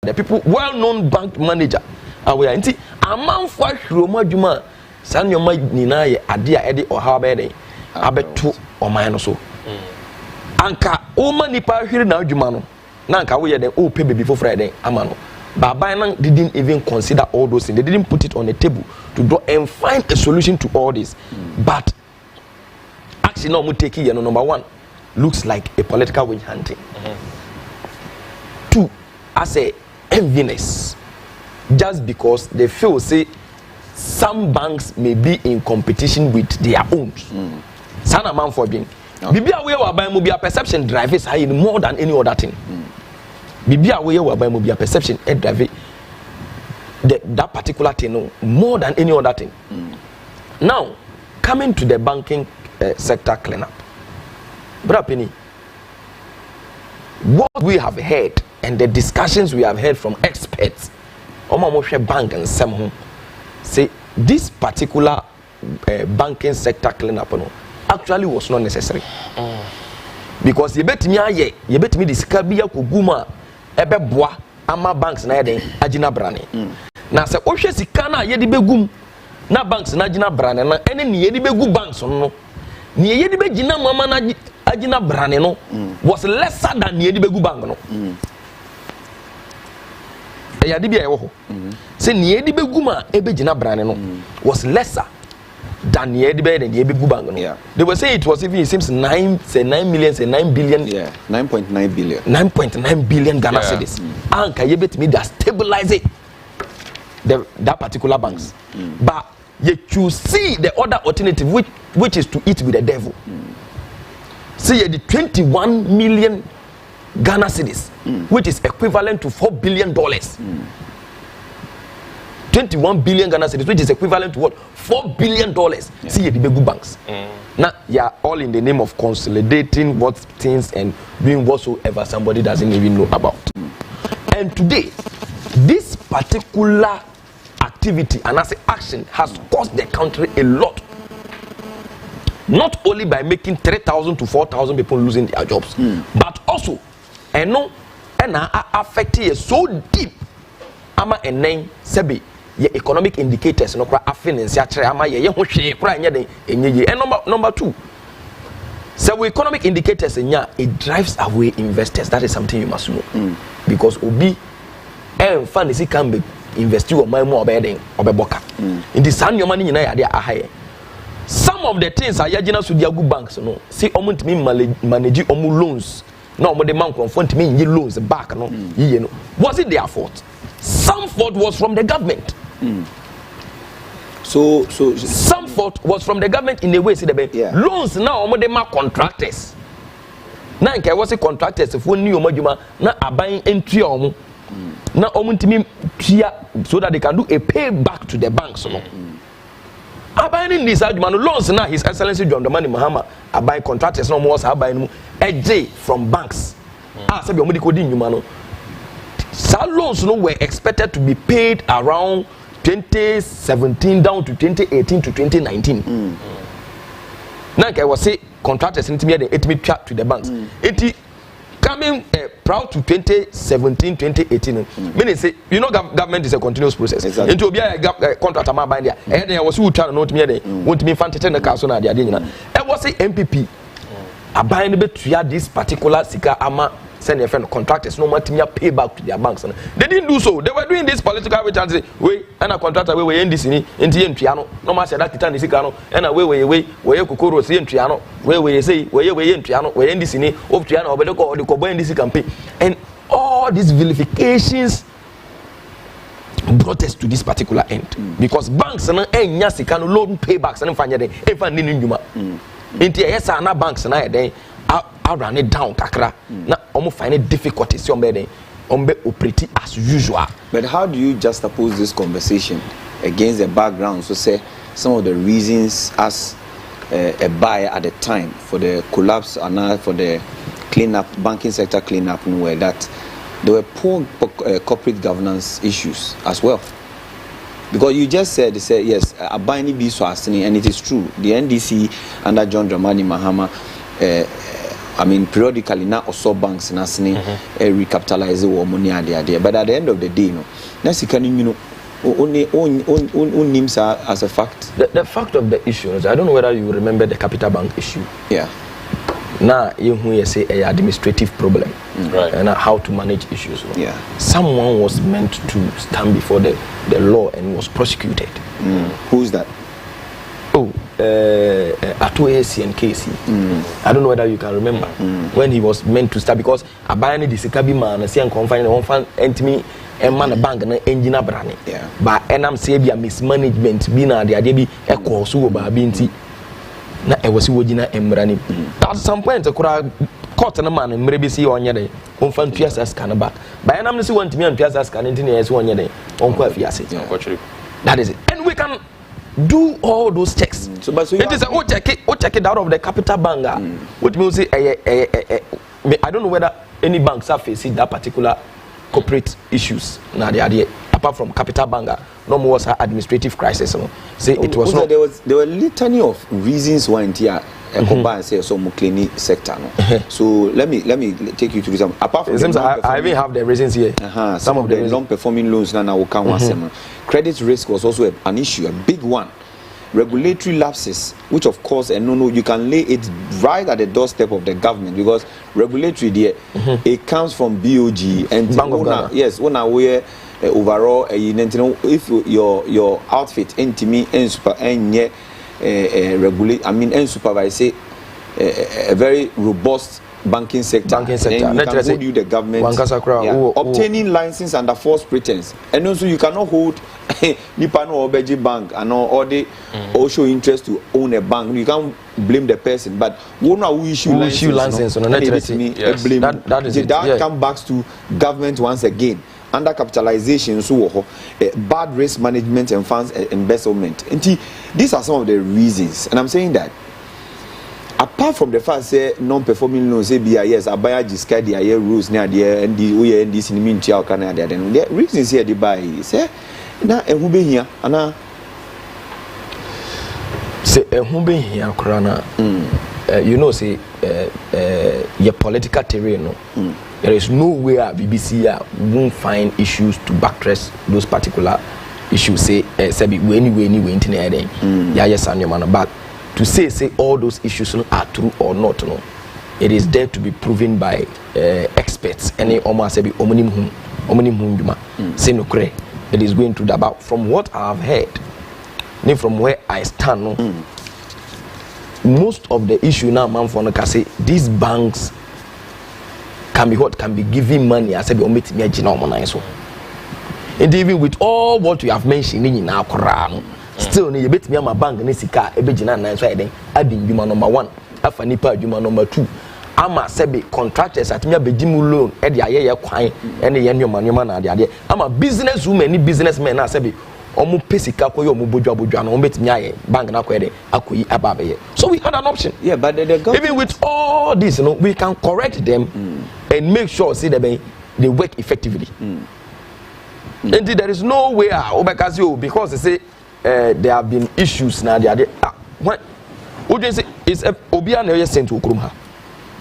the people well-known bank manager aware nti amanfo ahwero adwuma san nyoma nyina ye ade a ede oha abede abeto oman no so anka o manipa ahwere na adwuma no na anka wo ye den o pe baby for den ama no Babayan didn't even consider all those things. They didn't put it on the table to do and find a solution to all this. But actually, no, Muteki, number one, looks like a political witch hunting. Two, as a enviness, just because they feel say some banks may be in competition with their own. Sana man for being. Bibi away wa by mobile perception drives high more than any other thing. Bibi away whereby will be a perception and drive that particular thing more than any other thing. Now, coming to the banking sector cleanup, Brother Penny, what we have heard and the discussions we have heard from experts, Omamoshe Bank and Samhum, say this particular banking sector cleanup actually was not necessary. Because you bet me the skabia kuguma ebe boa ama banks na yeden agina brane na se ohwe sika na yedi begum na banks na agina brane na ene ne yedi begu banks no ne yedi begina mama na agina brane no was lesser than ne yedi begu bank no yadi bia ewo ho se ne yedi beguma ebe gina brane no was lesser than the begu bank no. Yeah. They were saying it was even, it seems 9 million, 9 billion. Yeah, 9.9 billion. 9.9 billion Ghana cedis. And can you bet me that stabilize it? That particular banks. But yet you see the other alternative, which is to eat with the devil. See the 21 million Ghana cedis, which is equivalent to $4 billion. 21 billion Ghana cedis, which is equivalent to what? $4 billion. Yeah. See the big banks. Now, yeah, all in the name of consolidating what things and doing whatsoever somebody doesn't even know about. And today, this particular activity and as action has cost the country a lot. Not only by making 3,000 to 4,000 people losing their jobs, but also, and affecting so deep. Ama and name sebi. Ye economic indicators no kra affinance ya kire ama ye ho hwe kra nya den enye and number 2, so economic indicators nya it drives away investors. That is something you must know. Because obi fancy can be invest you my more obeden obeboka in the san yoma ni nyina ya de ahaye. Some of the things are yagina so dia good banks no see omuntimi manage omu loans na omo de man konfo ntimi nyi loans back no yiye no. Was it their fault? Some fault was from the government. So some fault was from the government in a way. See the loans now omo de ma contractors. Na nke was contractors if we new omo na aban entry omo. Na omo ntimi tua so that they can do a payback to the banks no. Aban in this adwuma no loans na His Excellency John Dramani Mahama aban contractors no was aban no eje from banks. Say be omo di kodi nyuma no. Some loans were expected to be paid around 2017 down to 2018 to 2019. Now I was say contractors into me track to the banks. It coming proud to 2017 2018. Meaning say government is a continuous process. Exactly. Into be a contractor man bind there. And there was who trying not me there. Want me fan na car so na dia nyina. I was say MPP. Abind be to this particular sika ama send your friend contractors no matter pay back to their banks. They didn't do so. They were doing this political which and say, we and a contractor we end this in Triano. No matter that time is Icano and a way Kokoro see in Triano, where we say we in Triano, we end this in of Triano, but the Cobo in this campaign. And all these vilifications brought us to this particular end. Because banks and Yasi can loan paybacks and find it if I need Numa. Into yes, and banks and I run it down kakra na almost find it difficulties ombe operate as usual. But how do you juxtapose this conversation against the background? So say some of the reasons as a buyer at the time for the collapse and now for the cleanup, banking sector cleanup, were that there were poor corporate governance issues as well. Because you just said, yes, a binding be so and it is true. The NDC under John Dramani Mahama I mean, periodically now also banks na sini recapitalize or money idea. But at the end of the day, no, that's can you know. Only names are as a fact. The fact of the issue is, I don't know whether you remember the Capital Bank issue. Yeah. Now you say a administrative problem, right? And how to manage issues. Yeah. Someone was meant to stand before the law and was prosecuted. Who's that? Oh, Atu AC and KC. I don't know whether you can remember when he was meant to start, because I buy any disikabi man and see and confine one fan entity. And man a bank and engine brand. Yeah. But and I'm saying be a mismanagement be na the idea be a course so ba binti na e was wojina embrani. At some point a court na man and maybe see on yede on fan PSS can back. But and I'm see want me on PSS can engineers one yede on kwa fiase. That is it. And we can do all those checks. So but so it is a check it out of the Capital Bank. Which means I don't know whether any banks are facing that particular corporate issues now the idea apart from Capital Bank no more was administrative crisis, no? Say it was not. There were litany of reasons why here combine say so clinic sector, no? So let me take you to some apart from I even have the reasons here. Some of the non-performing loans now will come credit risk was also an issue, a big one. Regulatory lapses, which of course, and no, you can lay it right at the doorstep of the government, because regulatory there, it comes from BOG and Bank of Ghana. Yes, when I wear overall, if your outfit and me and super and regulate, I mean and supervise a very robust banking sector. And you can hold you the government obtaining license under false pretense, and also you cannot hold Nippon or Beji Bank and all they all show interest to own a bank. You can't blame the person, but who issue license on blame that comes back to government once again. Under capitalization, so bad risk management and funds embezzlement. And these are some of the reasons, and I'm saying that. Apart from the fact say non-performing loans, say yes, I buy a discard the year rules near the and this in mean child Canada. Then the reasons here they buy say now and who be here and say who be here Korana. You know, say your political terrain. No, there is no way BBC won't find issues to buttress those particular issues. Say anyway internet then yes and your man, but to say all those issues are true or not, no, it is there to be proven by experts. Any almost say say no cray. It is going to the about from what I have heard, from where I stand, no, most of the issue now, man, for say these banks can be giving money. I said be omit me so. And even with all what you have mentioned in our Quran. Still, you bet me on my bank and Sika, a bit and so adding Juma number 1, Alpha Nipa Juma number 2. Ama Sebi contractors at me a Bejimu loan, Eddie Aye Quine, and the Yanyo Manuman are the idea. I'm a businesswoman, any businessman, I said, Omu Pesica, Bujan, Omit Nyaye, Bank Naquede, Akui Ababe. So we had an option. Yeah, but even with all this, you know, we can correct them and make sure see they work effectively. Indeed, there is no way because they say there have been issues now. What would you say is Obian sent to Ukrumha?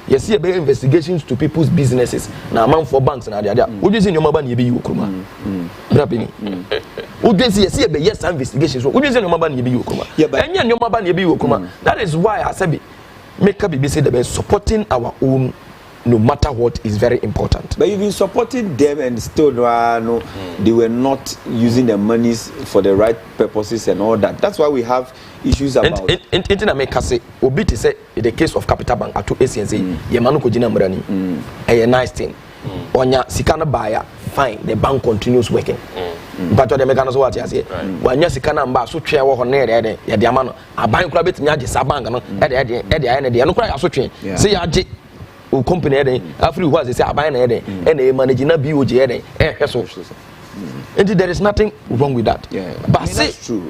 You see about investigations to people's businesses. Now, man for banks and the other. Would you say your mother be Ukruma? Would you see about yes investigations? Would you say your mother be Ukruma? Yeah, but and your mother be Ukruma. That is why I said, make up BBC the best supporting our own. No matter what is very important. But you've been supporting them and still no, they were not using their monies for the right purposes and all that. That's why we have issues about. In America, say Obiti say in the case of Capital Bank at 2 ACNC, Yemanu Kojina Mrani, a nice thing. Onya Sikana buyer, fine. The bank continues working. But the mechanism what you say. When you Sikana Mba so chair or near the Yamano, a bank rabbit Nyaji Sabang, at the end of the Anuka so train. Say Yaji. Company after was they say abine and a managing a BOG and there is nothing wrong with that. Yeah, but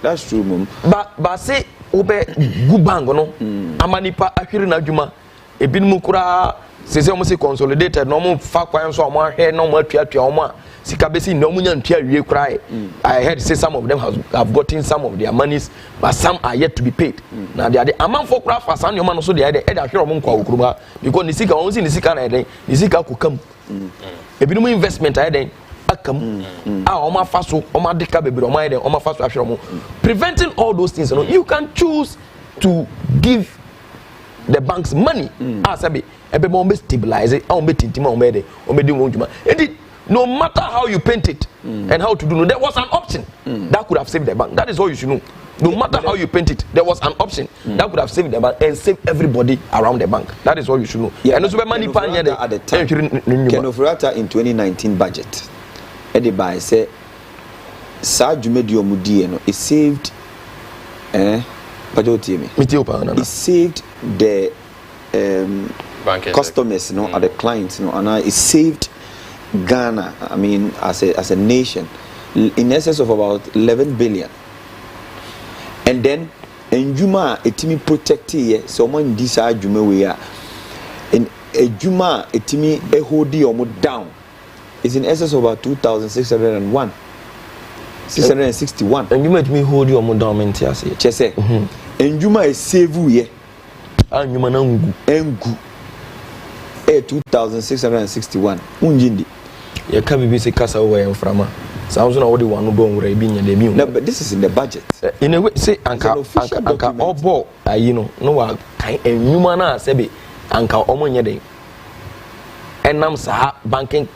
that's true, mum. But say obe good bang no amanipa akiri na djuma ebin mukura se se omo consolidated no mo fa kwan so omo ahwe no mo atuatua omo a sika besi no mo nya ntua wie krai. I heard say some of them have gotten some of their monies but some are yet to be paid. Now they are the amount for craft for san no so they are the ahwe omo kwa okuruma because ni sika omo si ni sika na eden ni sika ko kam. Ebi no investment a eden akam omo afaso omo adeka bebre omo eden omo afaso ahwe omo preventing all those things you can choose to give the bank's money as ebe mo be stabilize it on be tintima on be di wonjuma and no matter how you paint it and how to do there was an option that could have saved the bank. That is all you should know. No matter how you paint it, there was an option that could have saved the bank and saved everybody around the bank. That is all you should know. And also money pan here at the time Kenofurata in 2019 budget edi by say sa dwumedi omudie no it saved it saved the customers or the clients and it saved Ghana, I mean as a nation in excess of about 11 billion. And then in Juma etimi protect here someone this Juma we are in a Juma etimi ehodi omo down is in excess of about 2,601 661 and you made me hold your down mentiase chese and Juma is save here and you manangu engu 2,661 unjindi ya kabibi se kasa wo en frama sounds na wodi wanu bo nwura bi nya de mi. No, but this is in the budget. In a way say anka obo ayi no wa kan enwuma na sebe anka omo nya de enam sa banking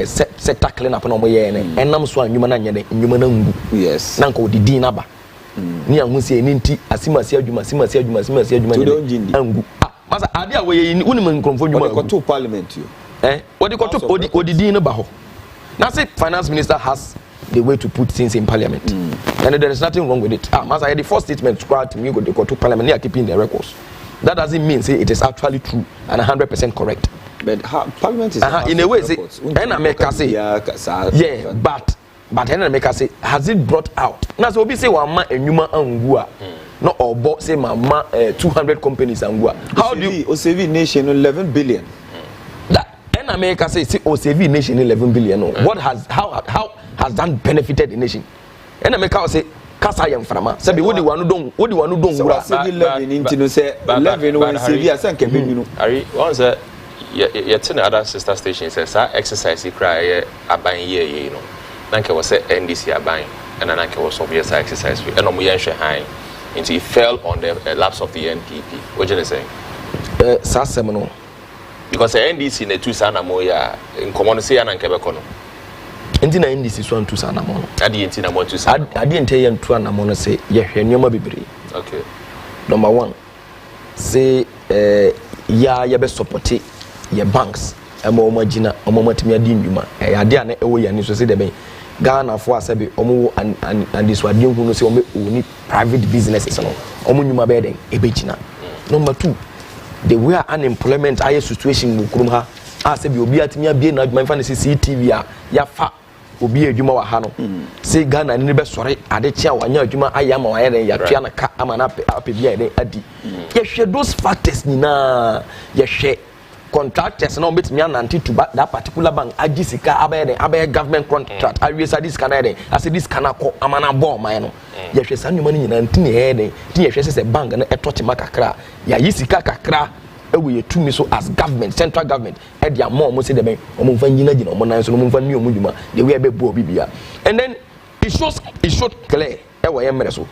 sector clean up na omo ye ne enam so anwuma na nya de enwuma na ngu. Yes. Na nka odidi na ba ni anhu se ni nti asimasi adwuma angu masa ade a we yi woni nkromfo dwuma ko to parliament yo what they odidi no ba ho. Now say finance minister has the way to put things in parliament and there is nothing wrong with it. Masa the first statement to me go to parliament they are keeping the records. That doesn't mean say it is actually true and 100% correct. But parliament is in a way say and America say yeah but and America say has it brought out. Now so obi say one man enwuma angua no obo say mama 200 companies angua. How do you OCV nation 11 billion? America says OCV nation 11 billion. What has how has that benefited the nation? And America say kasa yam frama. Say what do you don't wura. OCV 11 into no say 11 when OCV asan ke be no. Ari once you tell other sister stations say sa exercise cry aban ye you know. Nanke was say NDC aban and nanke was obvious exercise and no yen hwe han. Into it fell on the laps of the NPP. What you saying? Sa semino. Because the NDC ne two sana moya in common say na nkebe kono enti na NDC so antu sana mo ade enti na mo two sana ade enti ye ntu na mo no say ye hwe nyoma bebre. Okay. Number 1 say ya be support ye banks ema o magina o matimi ade ndwuma ade a na ewo ya ni so say de ben Ghana for asabe omo and this wade hu no say o ni private businesses no omo nyuma be den ebegina. Number 2 the way unemployment aye situation mu kurum ha asabe obi atimi abie na adwuma fa ne Ctv a ya fa obi adwuma wa ha no say Ghana ni be sore ade chia wanya adwuma aye ama wa ye ya tua na ka ama na apebia den adi ye hwe those factors ni na ye hwe contractors na obetimi ananti to that particular bank agi sika abaye government contract awie sa this kana den ase this kana ko amana bo man no ye hwe sa nyuma ni nyina ntini he den ti ye hwe se bank na etoche makakra ya yi sika kakra ewe ye tumi so as government central government e dia mo se de ben omo mfa nyina gina omo nan so omo mfa ni omo dwuma the way be bo bibia and then it showed clear e wo ye mere so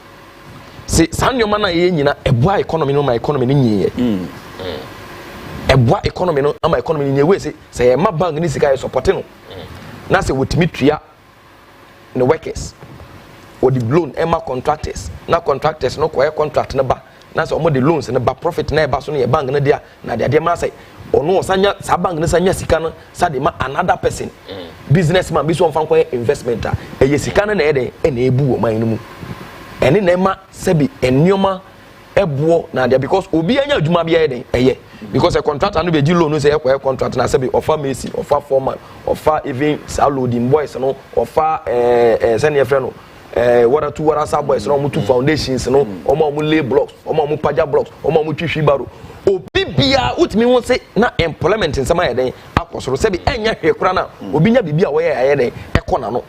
se sa nyoma na ye nyina eboa economy no ma economy ni nyiye eboa economy no ama economy ni nyewe se ma bank ni sika ye support no na se wotimi tua the workers or the loan ema contractors na contractors no ko contract na ba na se omo the loans na ba profit na e ba so no ye bank na dia na dia ma say ono sanya sa bank na sanya sika no sa de ma another person businessman bi so mfa investment a ye sika na e den e na ebu wo man no mu ene na ma sebi ennyoma ebo na dia because obi anya adwuma bia ye den eye because a contractor no be di loan no say e contract na sebi offer Messi offer foreman offer even loading boys no offer send your friend no water sub boys no mu two foundations no omo lay blocks omo paja blocks omo twihwi baro obi bia utimi won say na employment nsama ye den akosoro se bi enya hwe kura na obi nya bibia wo ye den ekona no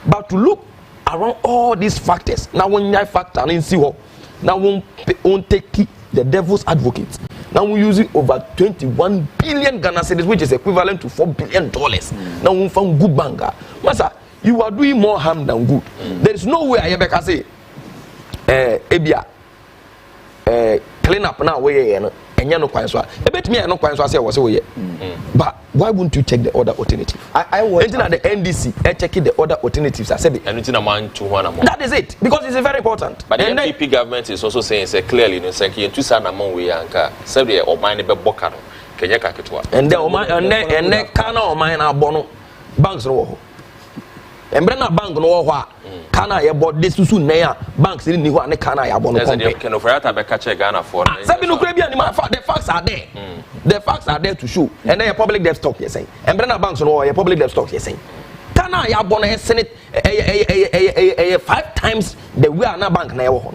but to look around all these factors now when you factor in see ho now won take the devil's advocate now we use over 21 billion Ghana cedis which is equivalent to $4 billion now we found good banga masa you are doing more harm than good there is no way I ever say ebia clean up now we enya no kwan so e betimi no kwan so say wo say we but why wouldn't you check the other alternative I want the NDC check the other alternatives I said that is it because it's very important but the NPP government is also saying say clearly no say you san among we anka say the oman be boka no kenya ka ketwa and the oman and kana oman na bono banks no wo embrana bank no wo ho a kana ye bod de susu nan a banks ni ho a ne kana ya bo no compare can oferata be catch Ghana for sabi no kura bia ni the facts are there the facts are there to show and then your public debt stock you saying embrana banks no your public debt stock you saying kana ya bo no senate 5 times the way na bank na ye wo ho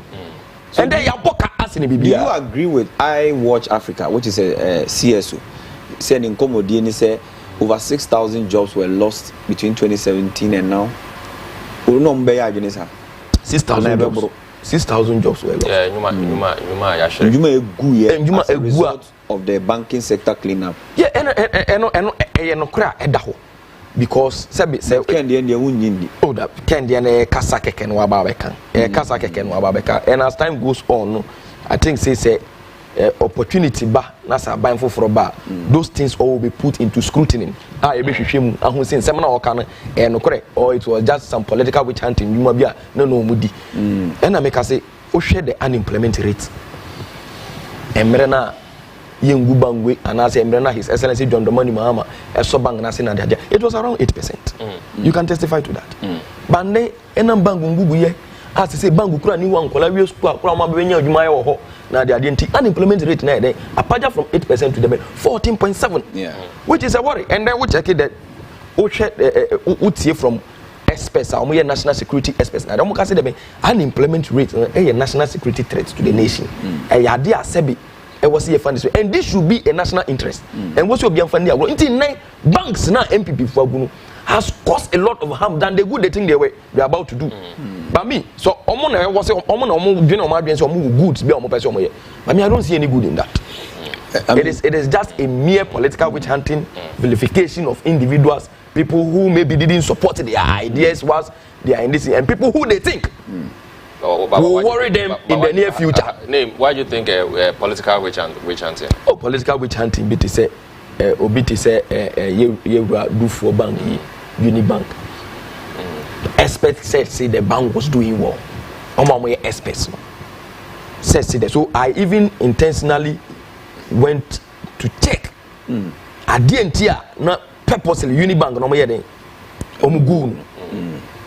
and then ya boka asini bibia. Do you agree with I Watch Africa, which is a CSO, saying in Komodi ni say over 6,000 jobs were lost between 2017 and now? 6,000 jobs. 6,000 jobs were lost. Yeah, As a result of the banking sector cleanup. Yeah, and because kasa keke no ababeka and as time goes on I think say opportunity ba na sa ban foforo ba those things all will be put into scrutiny e be hwehwem ahun sin sem na o kan no kore or it was just some political witch hunting nyuma bia na no mudi and I make say o hwe the unemployment rate emre na yengu bangwe anase emre na his excellency John Dramani Mahama eso bang na sin na dia it was around 8%. You can testify to that but ne enam bangu ngugu ye as say bangu kura ni wan kola wi school kura ma be nya adwuma ye wo ho na dia enti unemployment rate na dey apaja from 8% to the 14.7 which is a worry and then we check it that utie from experts our national security experts na dem ka say the unemployment rate a national security threat to the nation ya dia sebi was here fund this way and this should be a national interest and what's your be fund there until nine banks now MPP for agunu has caused a lot of harm than the good they think they are about to do but me so omo na was say omo na omo dwene omo adwen say omo goods be omo person omo ye but me I don't see any good in that. It is just a mere political witch hunting vilification of individuals, people who maybe didn't support their ideas was they are in this and people who they think will worry them in the near future. Why do you think political witch hunting? Oh, political witch hunting bit say obiti say you do for bank Unibank. Experts said say the bank was doing well. Omo experts said say that. So I even intentionally went to check. Adientia na purposely Unibank no mo omugu.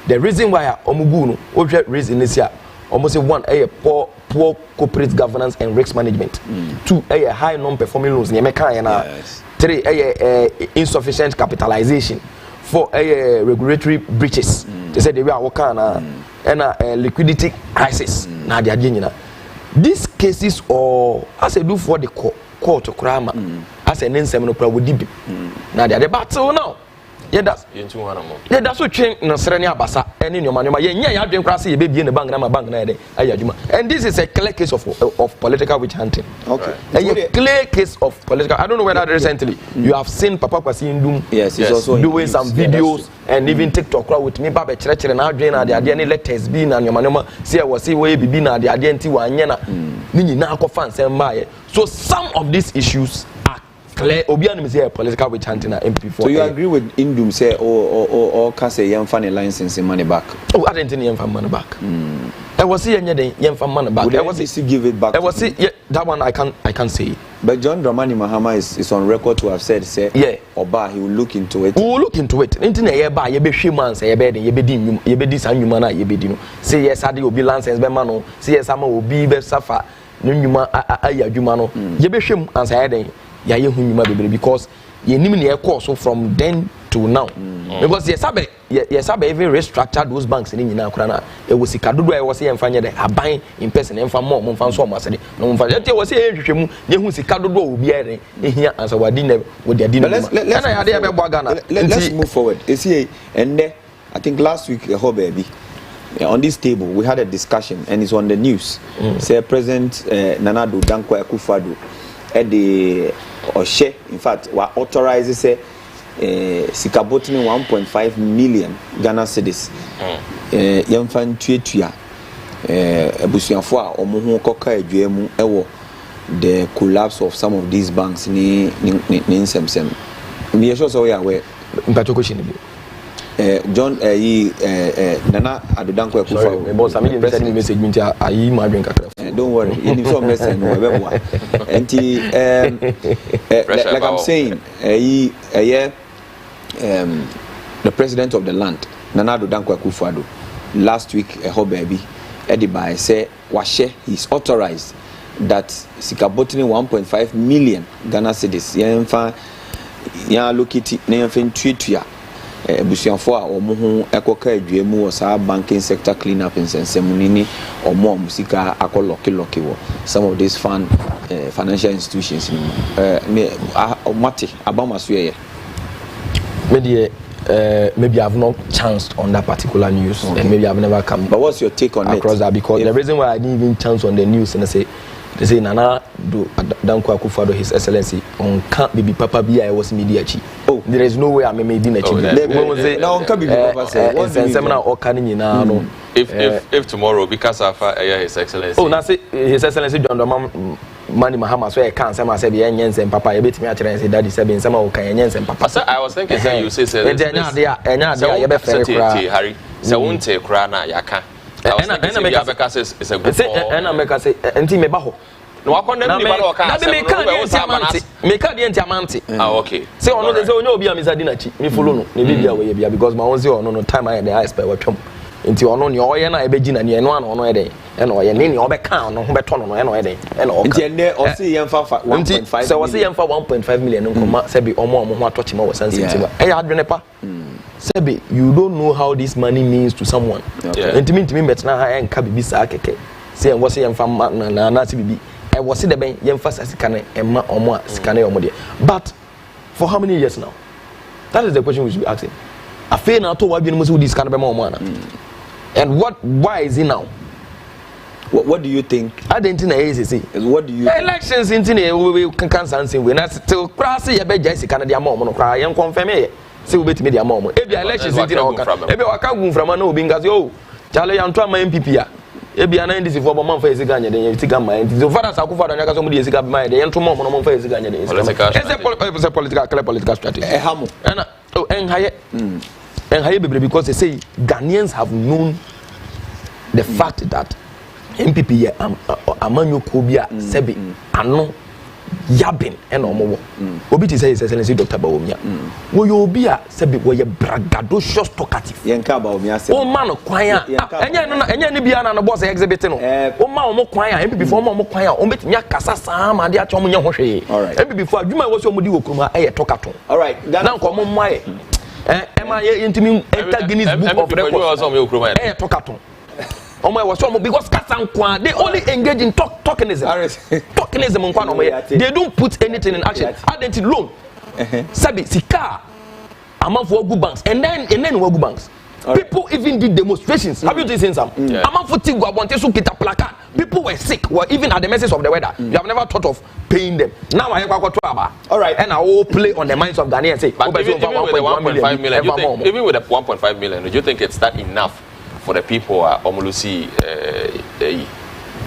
The reason why omugu no what reason is here almost say one poor corporate governance and risk management. 2 high non-performing loans. Yes. 3 insufficient capitalization. 4 regulatory breaches. They said they were working and liquidity crisis. Now they are doing these cases or as I do for the court to crime as an inseminal would be. Now they are the battle now. Yeah, that's what change Nasrani Abasa and in your money. Yeah, you can see a baby in the bank, and this is a clear case of political witch hunting. Okay, a clear case of political. I don't know whether recently you have seen Papa Kwasi yes, also doing some videos and even TikTok with me, Baba Church and now drain the idea letters being and your manoma say I was say way be na the identity wanyana nini na fans and buy. So some of these issues are clear. Obianim say political witch hunting at MP4. So you agree with Indum say or can say young funny license money back? Oh, I didn't young fan money back. I was see any young fan money back. I was see give it back. I was see that one I can't say. But John Dramani Mahama is on record to have said say Oba he will look into it. We will look into it. Into a ba ye be hwe say ye be den ye be di san nwuma na ye be di no. Say yes ade obi license be ma no. Say yes ama obi be safa no nwuma ayadwuma no. Ye be hwe ansa ye den ya ye hu nwuma bebre because ye nim na e course from then to now. Because yes sabe yes I even restructure those banks in nyina kura na e wo sika dodo e wo se yemfa nye de aban in person yemfa mo mfa so mo asede no mfa yete wo se ehwehwemu ye hu sika dodo obi ere ehia ansa wadi na wo de adi na na ya de be bo Ghana. Let's move forward. You see, and I think last week baby on this table we had a discussion and it's on the news. Say President Nana Addo Dankwa Akufo-Addo at the Oshe, in fact, were authorized say sika botany 1.5 million Ghana cedis. Yemfan tuetua ebusuafo a omo ho koka adwemu ewo the collapse of some of these banks ni nsem. Me sure so we are aware. John Nana Addo Dankwa Akufo-Addo. Boss, I mean send me message me ayi ma drink kakra. Don't worry, you need some message no we like I'm saying, the president of the land, Nana Addo Dankwa Akufo-Addo, last week baby Edibai say washe is authorized that sika botany 1.5 million Ghana cedis yemfa ya lokiti na yemfa ntuetua ebusuafo a omo ho ekoka adwemu wo sa banking sector clean up nsensemuni omo musika akoloki wo some of these financial institutions me mate abamaso ye maybe I've not chanced on that particular news, and maybe I've never come. But what's your take on across that? Because the reason why I didn't even chance on the news and they say Nana Dankwa Akufo-Addo, His Excellency, on can't be Papa B. I was media chief. Oh, there is no way I made in a chief. No, can't be Papa say. What's the seminar or can you now? If tomorrow, because of His Excellency. Oh, that's it. His Excellency John Domam. Mani Mahama so I can't say myself yens and papa bit me actually say daddy said some of yens and papa. So I was thinking say you say Harry so won't take crana yaka. And make us is a good say and make us say enti me ba ho. No akondem ni ba lo ka say me ka the entiamanti. Ah okay. Say ono dey say onye obi am izadi na chi me follow no na bibia we bia because my own say ono no time I dey expect watwom. Nti ono ne oye na ebe gina ne eno ana ono ede eno oye ne ne obeka ono ho beto no eno ede eno oka nti ene o se yemfa 1.5 so o se yemfa 1.5 million nkoma se be omo ho atoche ma wasansi nti ba e ya adwene pa se be you don't know how this money means to someone nti me betna ha enka bibi sa keke se en wo se yemfa na se bibi e wo se de ben yemfa sasika na ema omo a sika na omo de but for how many years now? That is the question we should be asking. Afi na to wa bi no so this kind of omo ana. And why is he now? What do you think? I didn't know easy. What do you elections in we can something we not still cross your bed Jesse Canada mom no cry and confirm it. See we bet me their mom. If the elections in maybe I can't from no being as yo Charlie and my MPP. If you are 90 for month for Ziganya, then you take a mind. The father Sakufa and somebody is got mind. The entry mom on face Ziganya. It's a political strategy. And higher. And higher because they say Ghanaians have known the fact that MPP Amanyo Kobia Sebi ano Yabin and Omo Obi to say His Excellency Dr. Bawumia wo yo obi a Sebi wo ye braggadocious talkative yenka Bawumia se o man kwan a enya ne bia na no boss exhibit no o ma omo kwan a MPP for omo kwan a o betimi akasa saa ma de acho omo nya ho hwe MPP for adwuma wo se omo di wo kuruma e ye talkato all right na nko omo mwae Emma intimi enter Guinness Book of Records e talkato because they only engage in tokenism. Tokenism, they don't put anything in action. Identity loan. Sabi sika amount for good banks and then good banks. People even did demonstrations. Have you seen some? Amount for Tigo Abonte so kita placard. People were sick, were even at the mercy of the weather. You have never thought of paying them. Now I have got to all right, and I will play on the minds of Ghanaians and say, but even with the 1.5 million, even with the 1.5 million, do you think it's that enough for the people at Omolusi?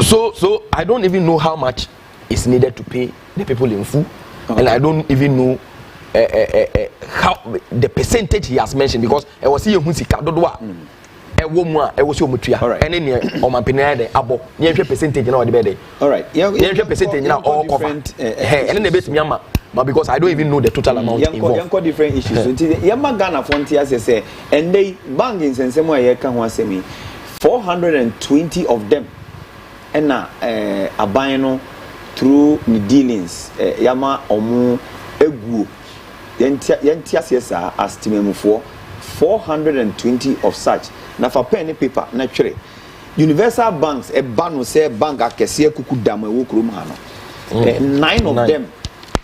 So I don't even know how much is needed to pay the people in full, and I don't even know how the percentage he has mentioned because I was here Hunsika Dodwa. I was your mutia, and in here on my penade, abo, near percentage now the bed. All right, yeah, percentage now all different, and then the best Myanmar. But because I don't even know the total amount involved. Different issues. Yama Ghana Frontiers say, and they banging and some way can want me 420 of them, and now a buying through the dealings. Yama Omu Egu Yentias as Timemu for 420 of such. Now for pen and paper, naturally. Universal banks, a ban will say bank akese kuku dam ewo kurom ha no. 9 of them,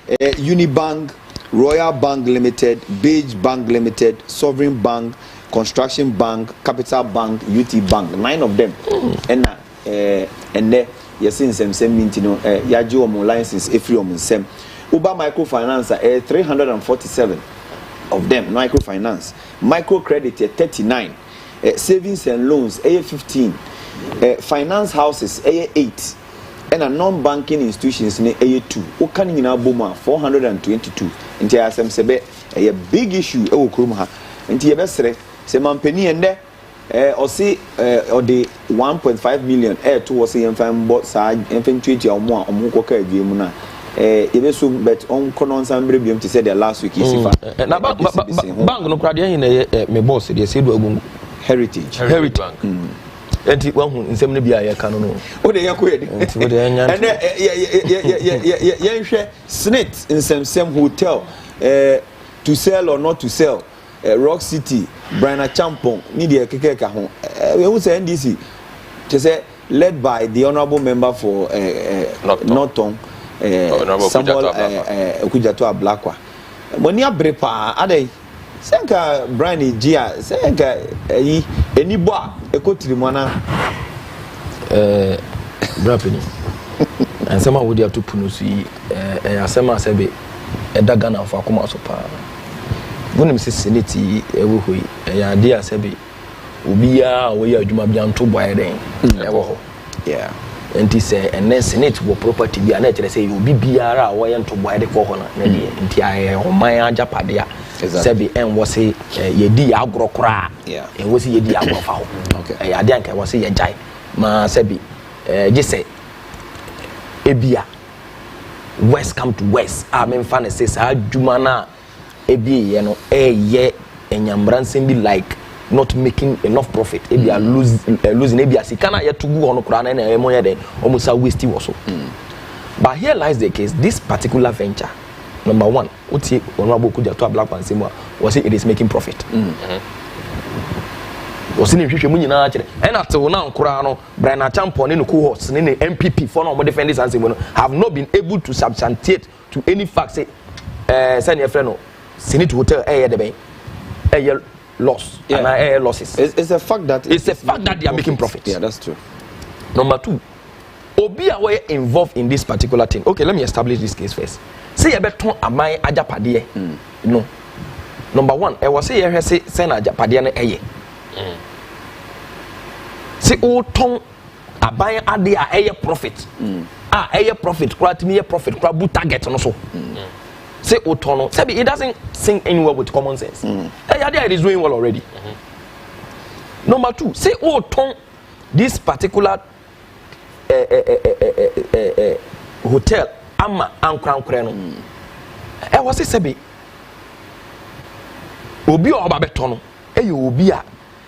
Unibank, Royal Bank Limited, Beige Bank Limited, Sovereign Bank, Construction Bank, Capital Bank, UT Bank. 9 of them. And there, yes, in some meeting, Yajo license, Ephraim, Sem. Uber Microfinance, 347 of them, microfinance. Microcredit, 39. Savings and loans, 15. Finance houses, 8. And a non-banking institutions, 2. What in our Boma, 422. And there are some a big issue, and the best say, man, penny and there. Or say or the 1.5 million to was a fan bought side infantry or more or Mukoka Vimuna. Ebesu bet on Conon Sambrium to say the last week is bank no cradia in me boss, they said Heritage Bank. And it won't in some Libya canon. Oh, they are quit. And share snit in some hotel to sell or not to sell. Rock City, Brian Champon, Nidia Kekeka home. We would say NDC to say led by the honorable member for Norton, Samuel Okujato Ablakwa. When you brepa, are they? Senka Brian Gia, Senka any bois, a cotrimana Brapini. And someone would have to Punusi, a Sama Sebe, a Dagana for Kumasopa. When I'm saying it, idea sabi ubia we adwuma bia nto boy den ewo ho yeah and he say and then senate wo property bia na tell say obi biara wo ye nto boy de ko ho na de nti aye o man ajapade a sabi en wo say ye di agro kra yeah en wo say ye di agro fa ho okay ade anka wo say ye jai ma sabi je say ebia west come to west I mean fan say sa adwuma na ebi ye no ye enyambransen be like not making enough profit ebi are losing ebi asika na ye tugu ono kura na e mo ye de almost waste wo so but here lies the case this particular venture number 1 oti honorable Okujato Ablakwa nsemu was say it is making profit was in hwehwe mu nyina kire and until now kura no Brian Champon ne cohorts ne MPP for no mo defend this nsemu no have not been able to substantiate to any fact say send your friend no Senate Hotel loss and losses. It's a fact that they are making profit. Yeah, that's true. Number 2, Obi are involved in this particular thing. Okay, let me establish this case first. Say you better amai ajapade. No. Number 1, I was say you say send ajapade na eye. Say o ton abai ade a eye profit. Eye profit, kura timi profit, kura bu target no so. Say otono, say it doesn't sing anywhere with common sense. It is doing well already. Number 2, say oton this particular hotel ama ankran kreno. I was say obi oba betono. Obi a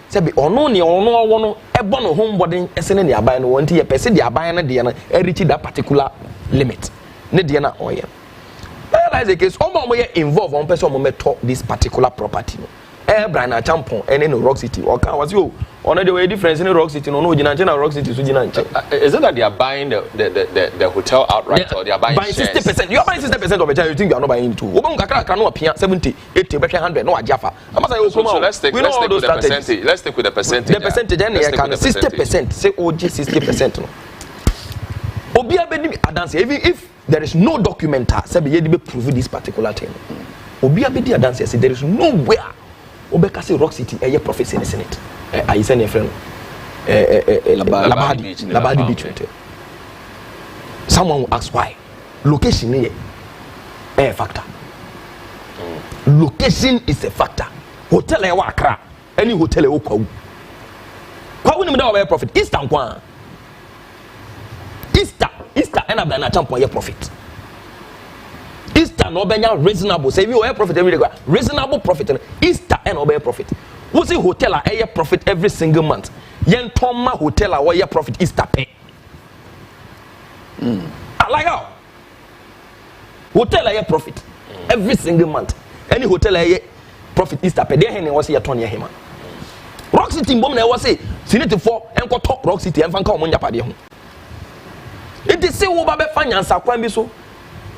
say ono ne ono wono ebo no homeboarding esene ne aban no wonti ye pese de aban na de na reach that particular limit. Ne de na oye. That is the case. Omo involved on person omo meto this particular property. Brian Champon and in Rock City. Or can was you? On the way difference in Rock City. No, Rock City. Is it that they are buying the hotel outright or they are buying 60%? You are buying 60% of it. You think you are not buying two? Obama 70, 80, 100. No, Jaffa. So let's take with the percentage. Let's take with the percentage. The percentage then 60%. Say OG 60%. Obia be adanse even if there is no document say be ye prove this particular thing. Obia be adanse say there is nowhere obeka say Rock City eye profit in the Senate. I send a friend Labadi Beach. Someone will ask why. Location is a factor. Location is a factor. Hotel e Accra, any hotel e Okwa. Kwa woni me da profit Eastern kwa. Easter and Brian Champon your profit. Easter no benya reasonable. Say you profit every day. Reasonable profit. Easter and no profit. What's a hotel a profit every single month? Yen Toma hotel a where profit Easter pay. I like how hotel a profit every single month. Any hotel a profit Easter pe dey hen was here turn here him Rock City mbom na was say Senate for enko top Rock City enfa nka omo nyapade ho it is say wo ba be fa nyansa kwan bi so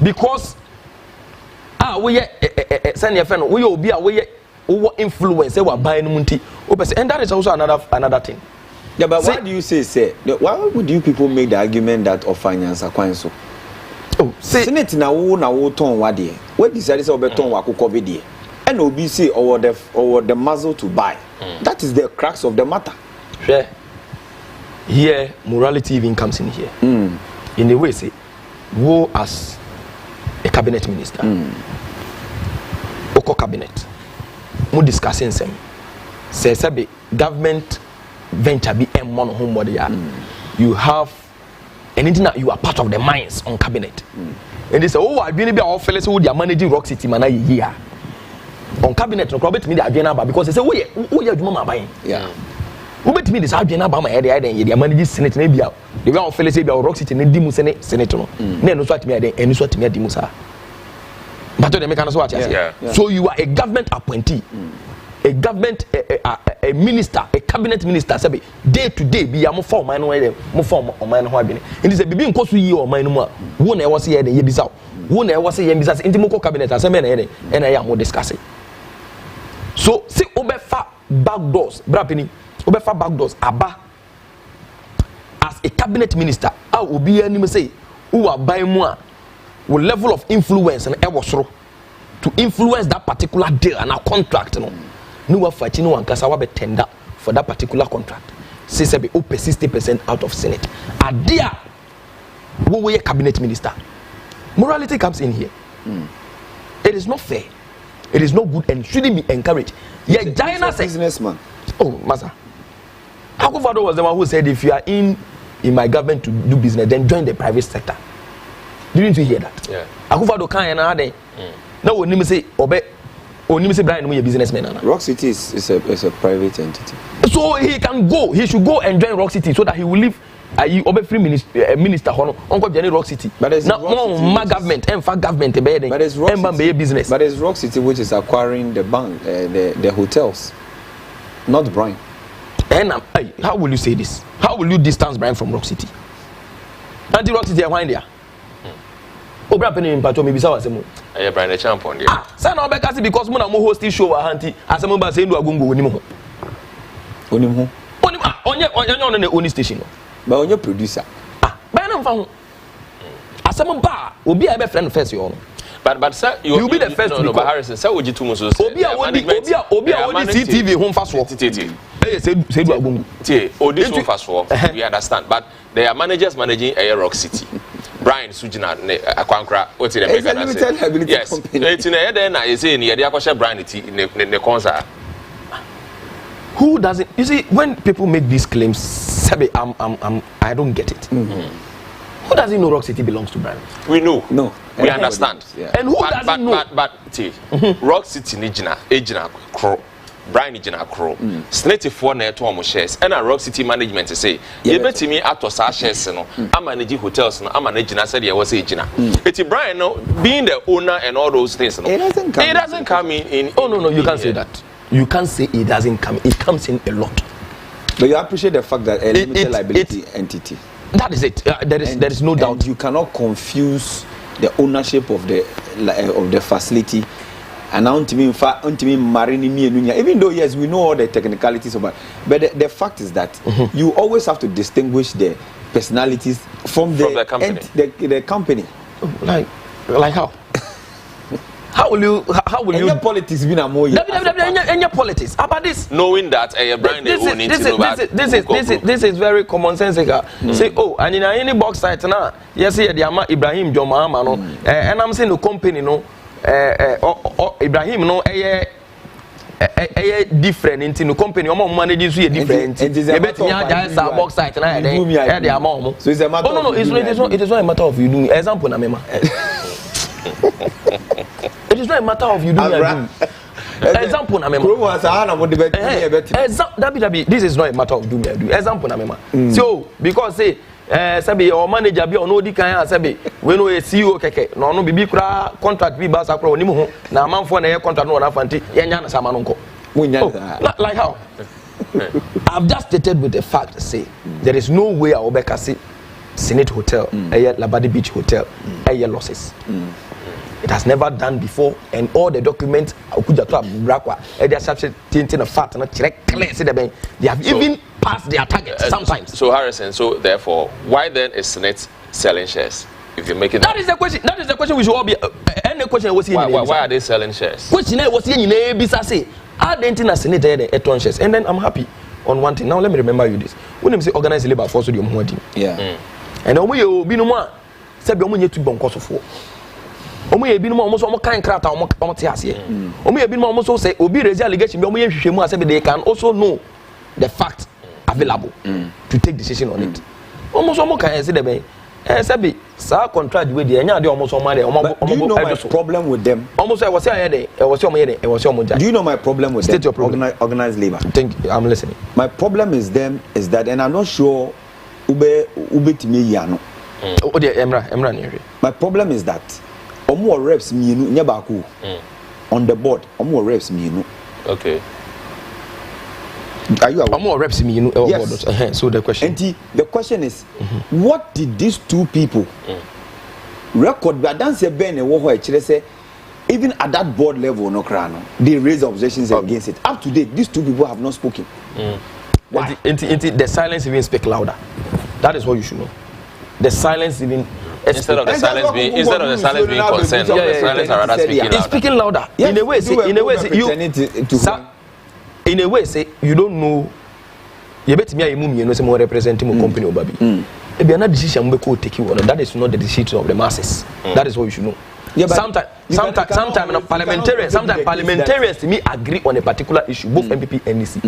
because we send your friend we obi we influence we buy no munti and that is also another thing. Yeah, but why do you say why would you people make the argument that of finance akwan so? Oh, say Senate na wo ton wade. What decided say obeton wakoko be there. And obi say over the muzzle to buy. That is the crux of the matter. Sure. Here morality even comes in here. In a way say wo as a cabinet minister. Oko cabinet. Mo discussing some. Say sabe government venture be mono home body you have anything that you are part of the minds on cabinet and they say oh I been be our fellows who they are managing Rock City man here on cabinet no problem to me the agenda because they say oh yeah adwuma buying who bet me this agenda ba my head they are managing Senate na bia the way our fellows say be Rock City na di mu Senate no na no so atimi ade eni so atimi adi mu sa but they make an so so you are a government appointee a government a minister a cabinet minister say day to day be am form man no mo form o man ho abene enti say bibi nkoso yi o man no mu a wo na e wose ye den ye bisa wo na e wose ye bisa enti mo ko cabinet asem na ye den e na ya mo discuss so see obefa back doors bra peni obefa back doors aba as a cabinet minister a obi anim say who are buy mu a wo level of influence na e wo soro to influence that particular deal and a contract no no wa fachi no wankasa wa be tender for that particular contract say say be open 60% out of Senate adia wo we cabinet minister morality comes in here. It is not fair, it is not good and shouldn't be encouraged. Yeah, China says businessman. Oh master Akufo-Addo was the one who said if you are in my government to do business then join the private sector. Didn't you hear that? Yeah. Akufo-Addo kan na dey na woni say obe only say Brian no a businessman. Rock City is a private entity. So he should go and join Rock City so that he will live obe free minister hono onko join Rock City. But there's my government and for government be there. But there's Rock City business. But there's Rock City which is acquiring the bank the hotels. Not Brian. And how will you say this? How will you distance Brian from Rock City? Anti Rock City why there? Obra penny in pato me bisa wasemu. Brian the champion there. Say na obeka say because mo na mo hosting show wa hanti asemu ba say ndu agungu onim ho. Onim ho. Onim onye on the only station no. Ba onye producer. Ba na mfa ho. Asemu ba obi a be friend first yo no. But sir, you will be the first to but Harrison say oji tumu so say. Obi a wodi CTV home fast work. Say do agungu. Tie odi so fast work. We understand but they are managers managing a Rock City. Brian Sujina Akwankra what's in America? Yes. It's in a then I say near the Akosha Brian in the concert. Who doesn't you see when people make these claims Sabe I don't get it. Who doesn't know Rock City belongs to Brian? We know. No. We understand. Yeah. And who doesn't know? But Rock City Nijina Crow. Brian Nijina Crow. Snatty for net one shares. And a Rock City management to say, you bet me at our shares. I'm managing hotels. I'm managing. I said, I was a Gina. It's Brian, being the owner and all those things. It doesn't come in. Oh, no, you can't say that. You can't say it doesn't come. It comes in a lot. But you appreciate the fact that a limited liability entity. That is it. There is no doubt. And you cannot confuse the ownership of the facility and even though yes we know all the technicalities about but the fact is that you always have to distinguish the personalities from the company. The company. Like how? How will you politics be more any politics about this knowing that Brian this is very commonsensical. Say and in any box site now yes here the ama Ibrahim Jomahama no and I'm saying the company no Ibrahim no different into the company manage so different box site na the amount so it's a matter no it is not a matter of you doing example na mema. It is not a matter of you doing example na mema. This is not a matter of doing example na mema. So because say sabi o manager bi ono di kan sabi we no CEO keke no no bibi kura contract bi ba sakura oni mu ho na amanfo na ye contract no na fanti ye nya na sama no nko like how I've just stated with the fact say there is no way I will see Senate Hotel Labadi Beach Hotel losses. It has never done before, and all the documents they have even passed their target sometimes. So Harrison, so therefore, why then is Senate selling shares? If you're making that is the question. That is the question we should all be. Any question was here. Why are they selling shares? Question was here in ABC say. I didn't Senate a shares, and then I'm happy on one thing. Now let me remember you this. When you say organized labor force, you yeah. And we be no more. Say be omo yetu bonko so for. Omo ye bi no omo so omo kan krata omo te ase. Omo ye bi no omo so say obi raise allegation be omo ye hwehwemu ase be they can also know the fact available to take decision on it. Omo so omo kan say be say be sa contract we dey enya dey omo so omo dey omo do you know my problem with them? Omo so e was say dey e was omo ye dey e was omo judge. Do you know my problem with State them? Your problem. Organized labor. Thank you. I'm listening. My problem is that, and I'm not sure ube timi yano. My problem is that omo reps mienu nyabaku on the board omo reps mienu. Okay. Are you aware? Omo reps mienu yes. So the question. And the question is, what did these two people record? But dance ben e wo ho e say even at that board level no krano they raise objections against it. Up to date, these two people have not spoken. Why? The silence even speak louder. That is what you should know. The silence even instead of the silence being concerned, the silence are rather speaking louder. It's speaking louder. Yes. In a way, say you don't know. You bet me I you know some representing a company or baby. If you are not decision we could take you on, that is not the decision of the masses. That is what you should know. Yeah, sometimes parliamentarians to me agree on a particular issue, both MPP and NEC.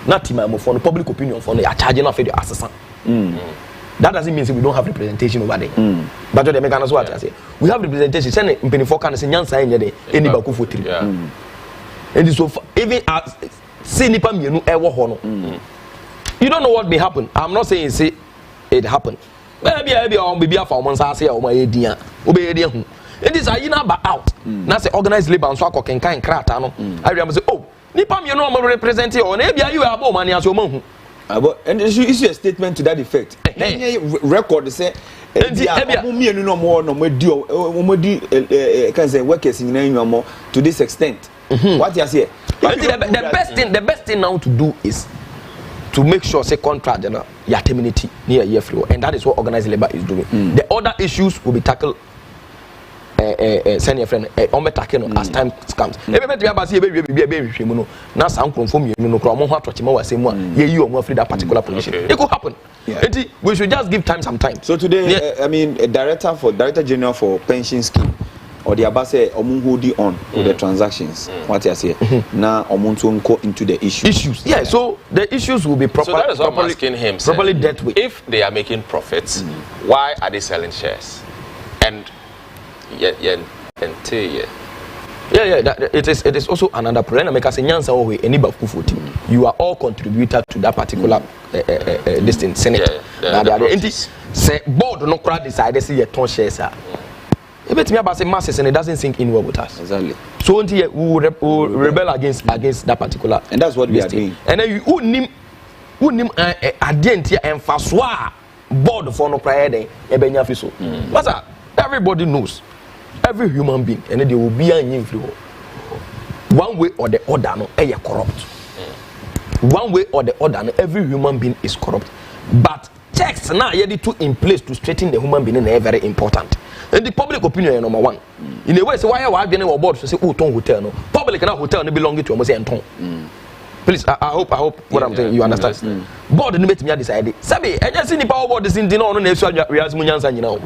Not team for the public opinion for the charging of the assassin. That doesn't mean we don't have representation over there. But the mechanism what I say, we have representation. Send in Penny can say Nyansa any Baku for 3. And so even as Sinipa Munu ever hono. You don't know what may happen. I'm not saying say it happened. Maybe on baby for months I say my idea. Obey idea. It is a yina out. Now say organized labor and so I can crata no. I remember say oh Nipa Munu am representing or maybe you are about money as your mom. And issue a statement to that effect. Record say no more no can say workers in more to this extent. What you say? The best thing now to do is to make sure say contract your terminity near year free, and that is what organized labor is doing. The other issues will be tackled. Send your friend as time comes. Everybody now some confirm you know free that particular position. It could happen. We should just give time some time. So today I mean a director general for pension scheme or the abase holding on with the transactions. What you say now omuntu into the issues. Yeah, so the issues will be properly. So that is what I'm asking him. Properly dealt with. If they are making profits, why are they selling shares? And it is also another problem. Because you are all contributor to that particular distant Senate. Say board no crowd decided see a ton shares. If it's me about say masses and it doesn't sink in well with us. Exactly. So until we will rebel against that particular, and that's what we are doing. And then you unim identity and faswa board for no prior day ebenya fiso. What's that? Everybody knows. Every human being, and they will be an influence. One way or the other, no, they are corrupt. One way or the other, no, every human being is corrupt. But checks now are to in place to straighten the human being are very important. And the public opinion is number one. In a way, so why are we getting board to say, oh, ton hotel, no, public and hotel, no belonging to almost ton. Please, I hope what I'm saying you understand. Board didn't make me decide. Sabi, I just see the power board is in the no nation reasmunyansa, you know.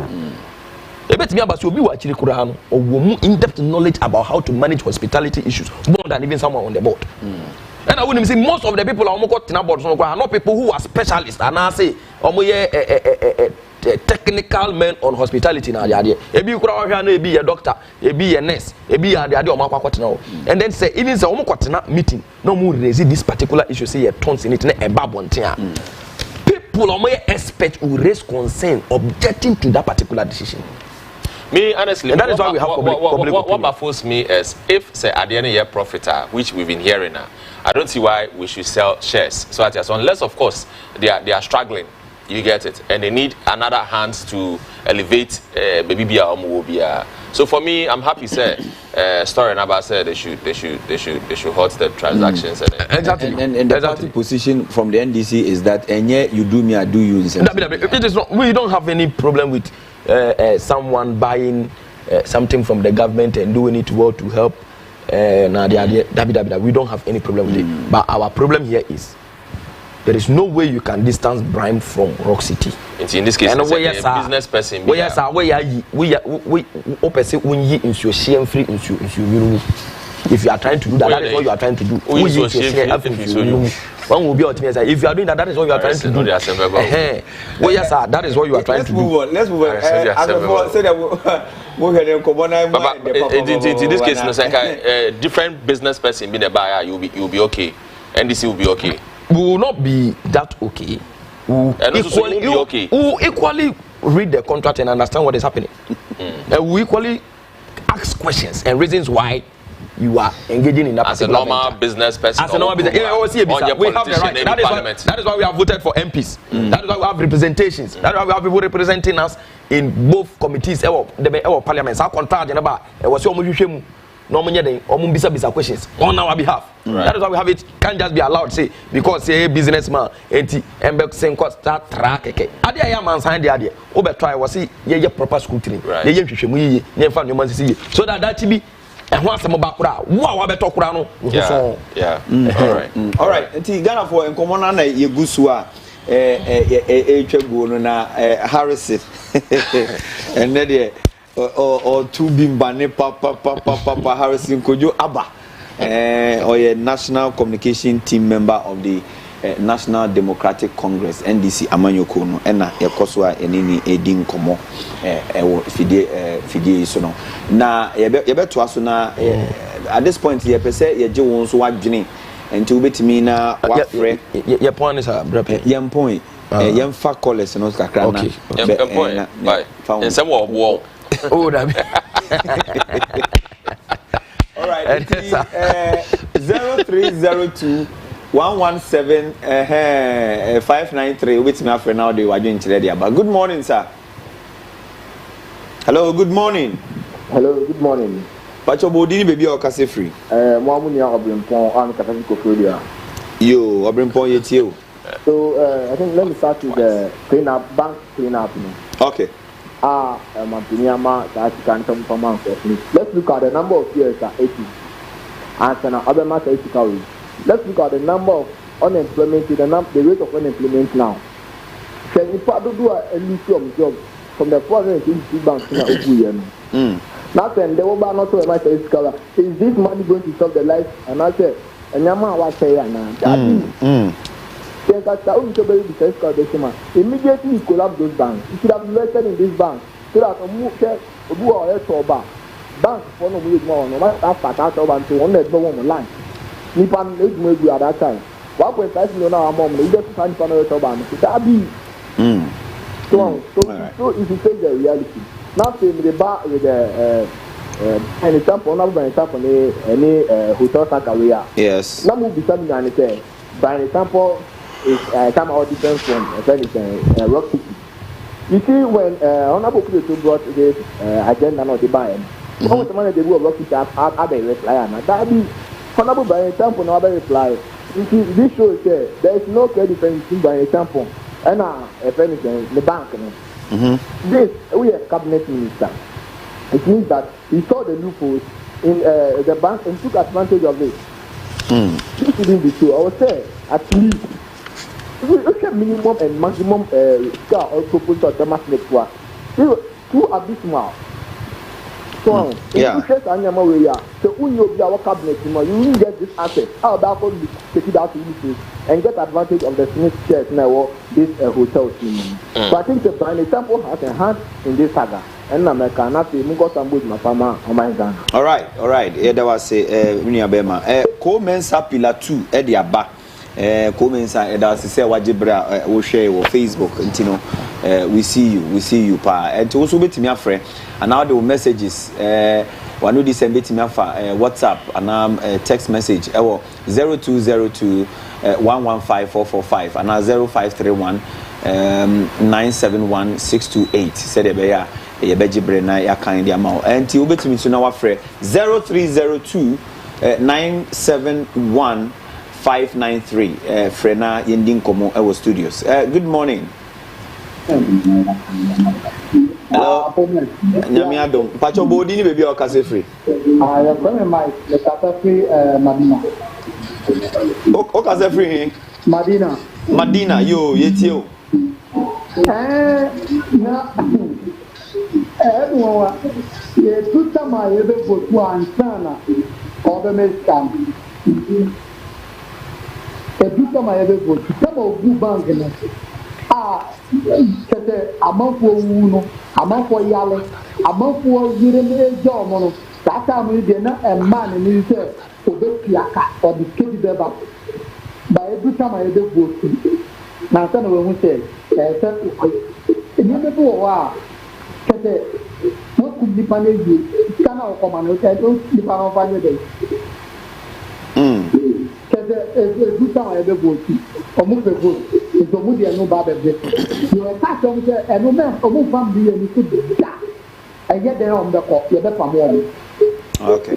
In-depth knowledge about how to manage hospitality issues more than even someone on the board. And I wouldn't say most of the people are not people who are specialists and I say technical men on hospitality now. Maybe be a doctor, be a nurse, be a and then say even say meeting no more raise this particular issue say tons in it a bab one people or my expert will raise concern objecting to that particular decision. Me honestly, and that is why we have public what baffles me is if say at the end of the year profiter, which we've been hearing now, I don't see why we should sell shares. So unless of course they are struggling, you get it, and they need another hands to elevate baby bia or mobia. So for me, I'm happy. Say story about said they should halt the transactions. Exactly. And the party position from the NDC is that you do me, I do you. It is not. We don't have any problem with someone buying something from the government and doing it well to help. We don't have any problem with it. But our problem here is there is no way you can distance Brian from Rock City. In this case, and it's a business person. We free if you are trying to do that, that is what you are trying to do. One will be ultimately. If you are doing that, that is what you are trying to do. Yes, sir, that is what you are trying to do. Let's move on. In this case, different business person being a buyer, you'll be okay. NDC will be okay. We will not be that okay. We will equally read the contract and understand what is happening. And we equally ask questions and reasons why you are engaging in that as a normal business person. As a normal business, we have the right. That is why we have voted for MPs. That is why we have representations. That is why we have people representing us in both committees. The parliament. Our contract, was your no bisa questions on our behalf. Right. That is why we have it. Can't just be allowed say because say businessman enti embe sen start track keke. Ade ya man sign the ade. Obe try was see ye proper scrutiny. Ye hwehwemu yiye, ye fa no man see. So that bi ehho asem ba kura. Wo a wa beto kura no. Yeah. All right. Enti Ghana for enkomo na ye gusu a twegu no na Harris. And there or two bimbane papa Harrison Kojo Abba or a national communication team member of the National Democratic Congress NDC Amanyoko no ena yakoswa enini edin komo fidie so no na yebeto aso na at this point ye pese ye je won so wadwene enti obetimi na wafre ye point is brother ye point ye fa college no kakra na ye point bye en some wo oh, that all right. 0302 117 593. Which me for now they were doing today. But good morning, sir. Hello. Good morning. Hello. Good morning. Pacho Bodini baby or Kase free. Mwamunia Obrimpon and Kataviko Korea. Yo, Obrimpon yet you. So I think let me start with the bank cleanup. Okay. Let's look at the number of years at 80. And other matter 80 calories. Let's look at the number of unemployment, the rate of unemployment now. Can you do a little job from the 423 banks in a now then they will not to my is this money going to solve the life? And I said, and Yama was saying, immediately you collapse those banks. You should have invested in this bank so that bank for no more no matter after bank to 100 no line. Nipan maybe at that time. 1.5 million our mom, they just find another bank. That be so if you face the reality. Now say the bar with an example, not by example any hotel career. Yes. Now move the something and say by example is come out different from Rock City. You see, when Honorable Kudo brought this agenda not the buy, how much money they will Rock City have a reply? That be Honorable by example, no other reply. You see, this shows there is no clear difference between by example and the bank. This we are cabinet minister. It means that he saw the loopholes in the bank and took advantage of it. This shouldn't be true. I would say at least. Look at minimum and maximum scar or proposal of the mass network. Too abysmal. So, if you check on your way, so when you be our cabinet, you will get this asset. How about you take it out to you and get advantage of the Smith shares now, this hotel team. So I think the prime example has a hand in this saga. And America, not the Mungo Sambu, my farmer, or my gun. All right. Yeah, there was a Miniabema. Co-mensa pillar 2, Eddie Abba. comments are that say wajibra we share on Facebook ntino we see you pa and also betimi afre and now the messages one of these betimi afa WhatsApp and text message 0202 115445 and 0531 971 said ebeya ebejibre na ya kan dia ma enti obetimi so na wafre 0302 971 593 Frena Yendin Komo Ewo Studios. Good morning. Hello. Nyamia dom. Pacho bodi ni baby o kase free. Ya kwame Mike, le kase free Madina. O kase free Madina. Madina yo yetio. Na no ye tutama ye be botu ansana obe meskan. Tutama ye be botu tama ogu bank na kete amafo wu no amafo yale amafo yire me ejo mo no tata mu de na emma ni se obepiaka obi kedi beba ba ye tutama ye be botu na sana we hu se ni me bo wa kete mo ku di paneji kana o koma no te do di pa on fanye de kete tutama ye be botu omu be botu omu de no ba be you ka so me eno me omu fam bi ni ku da aye de on be ko ye be fam o okay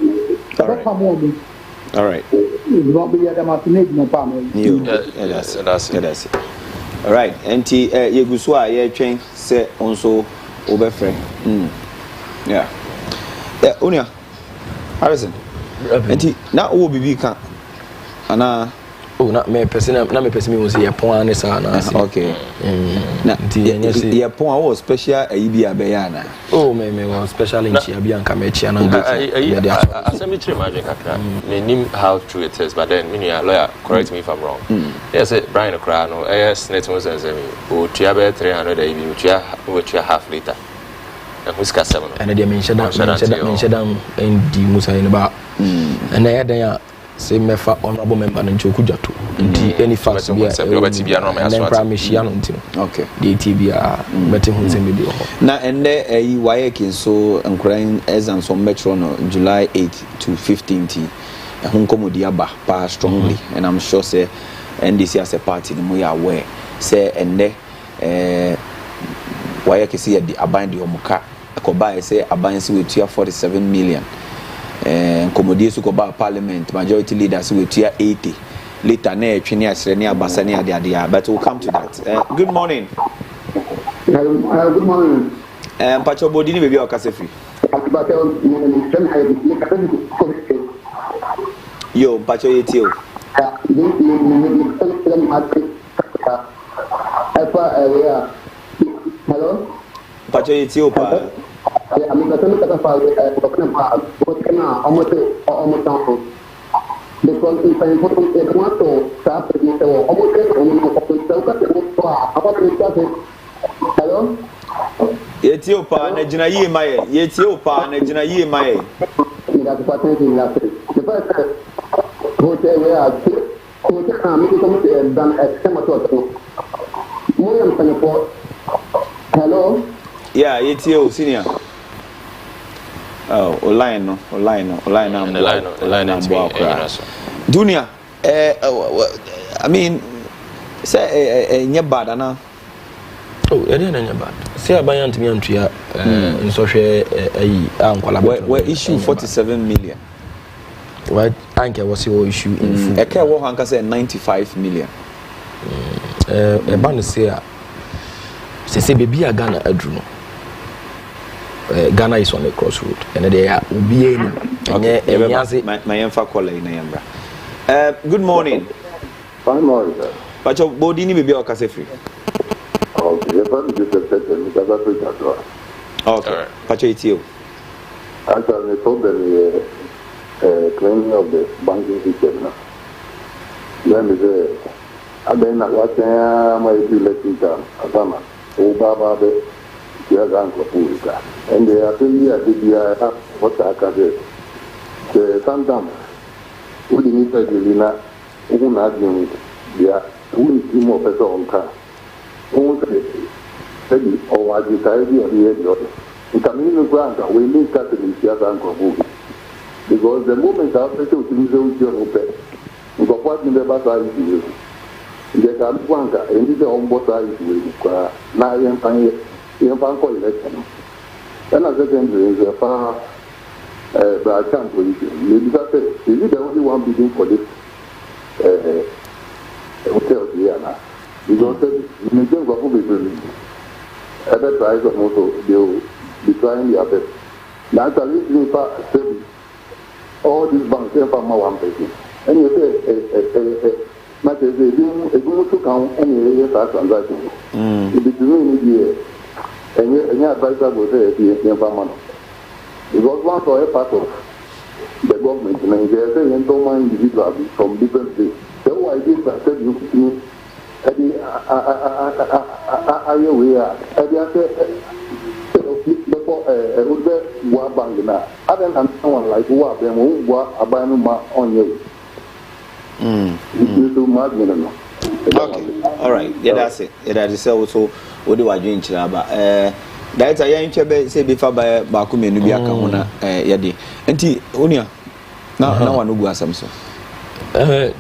all right no be ye de ma teenage no pa me that's all right enti ye guso a ye twen se onso obefre yeah unia Harrison enti na o bibi kan ana na me person me say yapon an sa na okay na ye pon a wo special ayibi abeya na me was special in chia bi anka me chia na asemi three magic kakra me nim how true it is but then me lawyer correct me if I'm wrong yes Brian okra no net mo sense me o tua be 300 ayibi o tua half liter and who's ka 7 and they mention that in di musa in ba and I then say mefa honorable member no nchokujato nti any fast bia no me aso okay the TV better hu se me bi ho na ende yi waye kin so nkran exams on metro no July 8 to 15th ehun komodi aba pa strongly and I'm sure say NDC as a party no we are aware say ende waye ke see the aban de omuka akoba say aban se we 47 million komodi su ko ba parliament majority leaders we 80 later na etwene asre ne abasa ne ade but we'll come to that. Good morning. Good morning. Pacho bodi ni baby o kase free. Yo Pacho yetio. Hello. Pacho yetio pa. Because if I put it to start with the hello? Yetio pa na jina yi maye. Yetio pa na jina yi maye. That's what I think last. The first hotel we are hotel me come done at Semato. William Singapore. Hello? Yeah, yetio senior. Oh, online no. Dunia, I mean, say nya bad ana. Oh, nya bad. Say abayan to me antua in social ankwala. We issue 47 million. What anke was your issue in full? Eke wo hanka say 95 million. Ban say baby a Ghana adru no. Ghana is on the crossroad and they are ubi my emfa call in yambra. Good morning. Fine morning, sir. Pacho bodi ni baby o kase free. Okay, okay. Pacho itio. Actually, the problem is cleaning of the banking system now. Then is again what my electric Asama, Obaba, and they are really at the what I can do. The sometimes we need to do who not doing it. Yeah, we see more person on car. Okay, maybe or I decided the other. In community grant, we need Catholic theatre because the moment after to use your open, we got what in the battle is you. They can want and this on both sides will now and find election. Another thing is a far but I can't believe it. Maybe that is it the only one bidding for this hotel here now? Because in the game of people, other price of motor, they will be trying their best. Now, in fact, all these banks came from one person. And you say, but they do a good to count any year transaction. If it's doing it, and your advisor will say, because one for a part of the government, and they are saying, don't mind individuals from different states. So I did that, said you see, we are, before bank now, other than someone like who are them who are abandoning on you. Okay, all right, yeah, that's it. Yeah, that is also what do I drink, Chilaba? That's a young chebe say before by Bakumi and Nubia Kamuna, Yadi. And T. Unia, now one who was some so.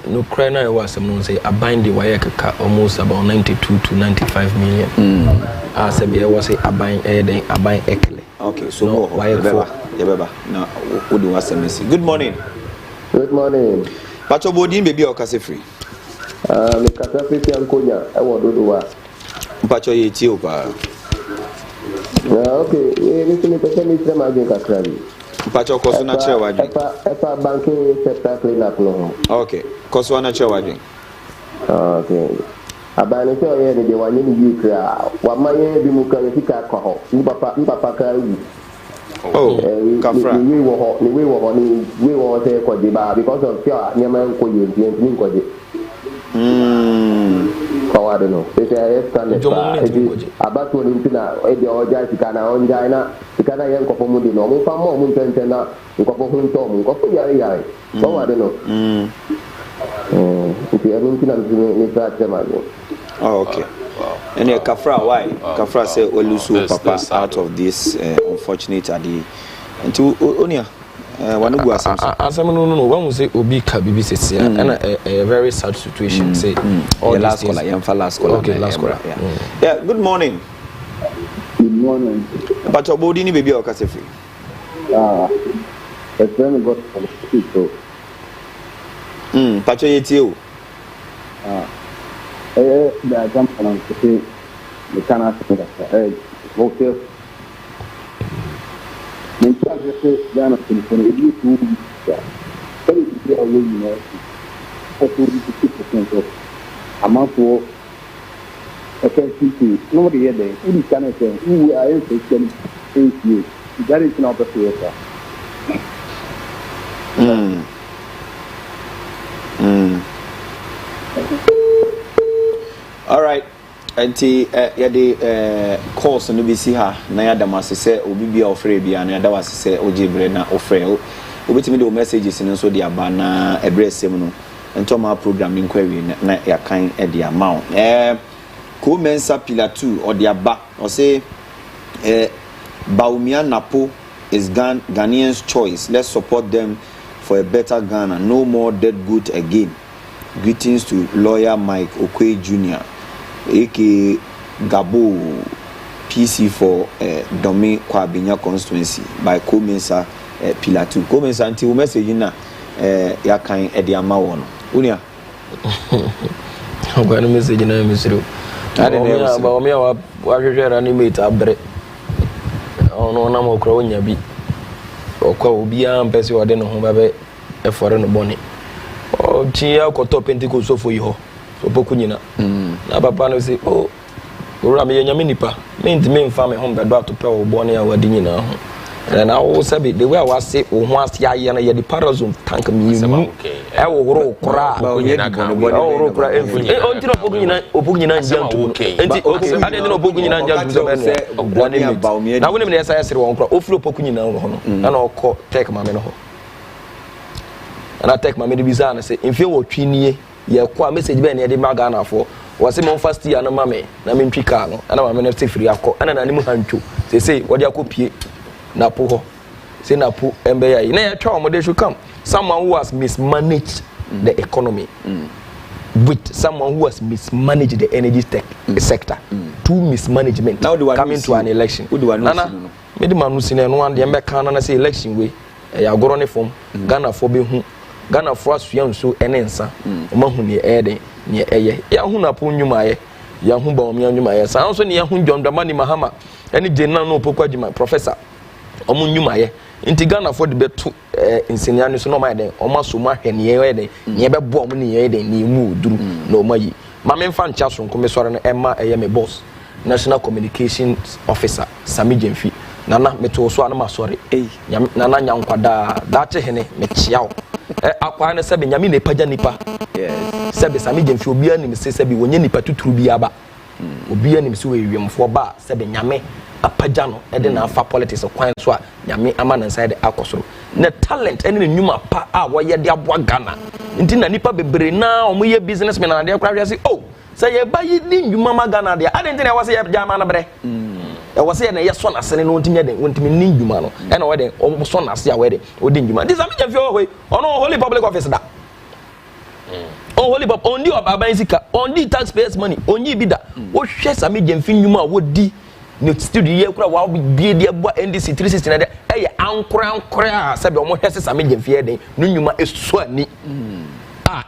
No crying, I was some say a bind the wire almost about 92 to 95 million. As a was a bind a bind ekele. Okay, so no wire for Yababa. Now, who do was some good morning. Good morning. Pacho Bodin baby or Cassifree? The Cassifree and Konya, I want to do what? Pacho Etiopa. Okay, listen to the same again, Cassifree. Pacho Cosuna Chewadi. If a banking sector clean up, no. Okay, Coswana Chewadi. Okay. A banner here, the one in Ukraine. What my Bimuka Kaho, Papa. Oh, Kafra. We were there for the bar because of fear. Yaman Koyu, I don't know. They say, about to Limpina, or Jasikana, on China, the Canadian Copomudi, no more Muntena, Copom Tom, Copoya. So I don't know. If you haven't been Oh, okay. And Kafra, why? Kafra say, well, you Papa out of this unfortunate adi. And to Onia, one who was no, one will say Obi Kabibi and a very sad situation. Say, all last caller, last caller. Okay, last caller. Yeah, good morning. Good morning. But your body baby or Cassifree? A friend got from the Pacho Yetio. The example to say the cannot hotel. In fact, they say they are not for a new two weeks. But if you are willing to 50% of amount for a pension, nobody here there. Who cannot say who are in 8 years. That is not the theater. All right. Enti yade course no bi si ha na yada masese obi bia ofre bia na yada wasese ojebre na ofre obetimi de messages no so de aba na ebresem no ento ma program inquiry na yakan e de amount ko mensa pillar 2 or de aba o say Baumia Napo is Ghanaians choice. Let's support them for a better Ghana. No more dead good again. Greetings to lawyer Mike Okwe Jr. aka Gabo PC for Domi Kwabinya constituency by Komensa Pillar 2. Komensa until message na ya kan e de ama wo no. Unia. Ogwa no message na mesiro. Ade na ba o me wa hwehwera ni mate abre. Ono na mo kra onya bi. Okwa obi a mpese ode no ho ba be e fore no boni. O chi akoto Pentecost so fo yi ho. So boku nyina. Na papa no say oh ora me nyame nipa me ntime mfa me ho bedo atope wo boni a wadi nyina ho. And I will say the way I was say oh once ya na ye the parazone tank me nu e wo horo kra o horo kra e o ntino boku nyina njantu enti ade no boku nyina njantu so be no na woni me yesa yesere won kra ofuro boku nyina ho no na na okọ tek ma me no ho na tek ma me de biza na say mfe wo twiniye ye kwa message be na de magana for wase mo first year no mame na me ntwi car no ana mame no te free akọ ana na ne mu hantwo say wo de akopie na po ho say na po embe ya na ya twa omo they should come someone who has mismanaged the economy with someone who has mismanaged the energy sector two mismanagement now coming to an election nana me di manu sine no ande embe kan na say election we ya agoro ne fom Ghana for be hu Ghana for asua nso ene nsa o hu ne ede ne eye ya hu na po nwuma ye ya hu ba o me nwuma ye san so ne ya hu John Dramani Mahama ene jenna no pokwa jima professor o mu nwuma ye nti Ghana for de beto insenia no so no ma den o ma so ma hwe ne ye den ne be bo o ne ye den ne mu duru na o ma yi ma me mfa ncha so nko sore no emma eye me boss National Communications Officer Sami Jemfi nana meto so ana ma sore nana nyankwada da che hene me chiao akwa na sebe nyame ne pagya nipa yes sebe Sami Jemfi obi anim se sebe wonye nipa tuturu bi aba obi anim se we wiemfo ba sebe nyame apagya no e de na afa politics kwan so a nyame ama na inside akosoro na talent ene ne nyuma pa a wo ye de aboa Ghana nti na nipa bebre na omo ye businessmen na de kwa hwe say oh say ye ba yi ni nyuma ma Ghana de ade nti na wo say ye jama na bre e wo say na ye so na sene no ntimi de ntimi ni nyuma no e na wo de o so na se a we de o de nyuma this Sami Jemfi o ono holy public office da on holy pop on di obaban sika on di taxpayers money onyi bi da wo hwe Sami Jemfi nyuma wo di no studio ye kura wa bie de abo NDC 360 na de eye ankora sabe o mo hwe Sami Jemfi ye den no nyuma esu ani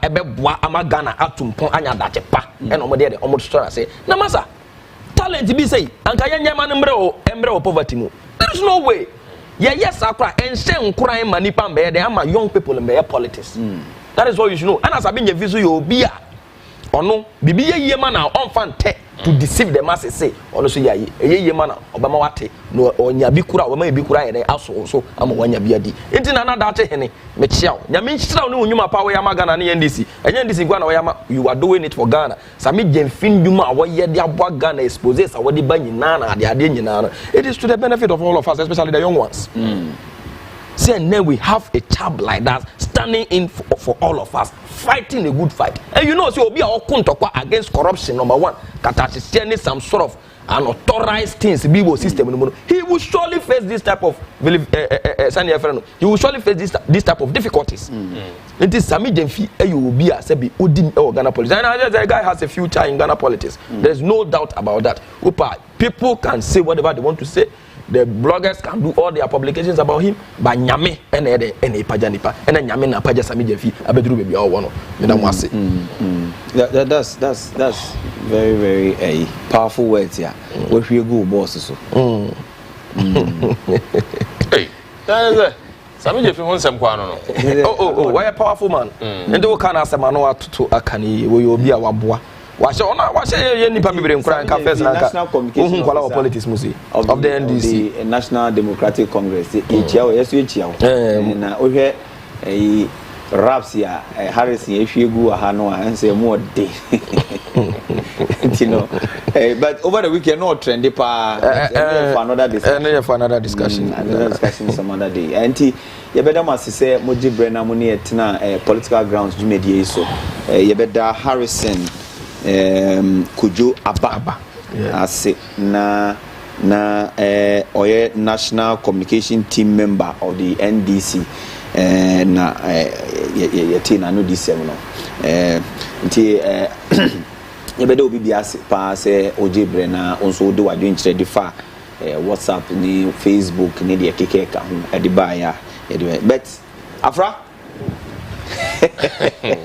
ebe boa ama Ghana atumpon anya dache pa e no mo de o mo store say na masa talent bi say anka ye nyama no mbre o poverty mu there is no way yes akra ense nkran ma nipa mbe de ama young people mbe politics that is what you should know and as Sami Jemfi so you obi a ono bibi ye ma na on fan te to deceive the masses say ono so ye ma na obama wate no onya bi kura obama bi kura ye aso so ama wanya bi adi enti na date hene me chiao nyame nchira no nyuma pa wo ya Ghana na NDC enya NDC gwa na wo ya ma you are doing it for Ghana Sami Jemfi nyuma wo ye de aboa Ghana expose sa wo de ba nyina na ade nyina no it is to the benefit of all of us especially the young ones say now we have a child like that standing in for all of us fighting a good fight and you know say obi a okontokwa against corruption number 1 katachisiani some sort of unauthorized things bibo system no he will surely face this type of he will surely face this type of difficulties it is Sami Jemfi obi a say be odim e Ghana politics and the guy has a future in Ghana politics there is no doubt about that people can say whatever they want to say. The bloggers can do all their publications about him, but nyame ene pagya nipa ene nyame na pagya Sami Jemfi abeduru baby all wono me na mo ase that's very very powerful words here we hwe go boss so hey Sami Jemfi won sem kwa no why a powerful man and we can asema no atoto akani we obi a waboa washe ye nipa bibire nkura nka first nka ohun kwala of politics musi of the NDC the National Democratic Congress echia o yesu echia na ohwe raps ya Harrison ehwegu aha no anse mo de you know but over the weekend no trendy pa for another discussion some other day anti ye beda masese moji brena mo ne etina political grounds jumedie so ye beda Harrison Kujo Ababa ase na oye National Communication Team member of the NDC na yeti na no this no nti yebede obi bia pa se ojebre na onso de wadwen kire de fa WhatsApp ni Facebook ni de keke ka ho de ba ya but afra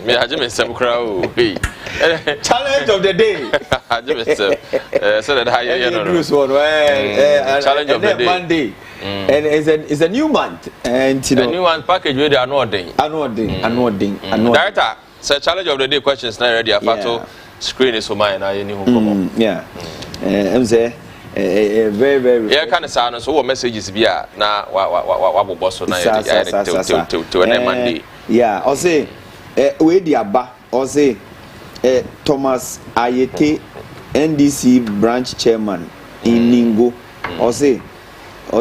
me haje me sem kra o hey challenge of the day haje me sem so that high no challenge of the day Monday and it's a new month and you know a new one package where they are not doing director say challenge of the day questions now ready afato screen is for mine na any who come yeah I'm say very very yeah kind of sound so what messages be na wa boboso na to an Monday yeah I say we di aba I say Thomas Ayete NDC branch chairman in Ningo I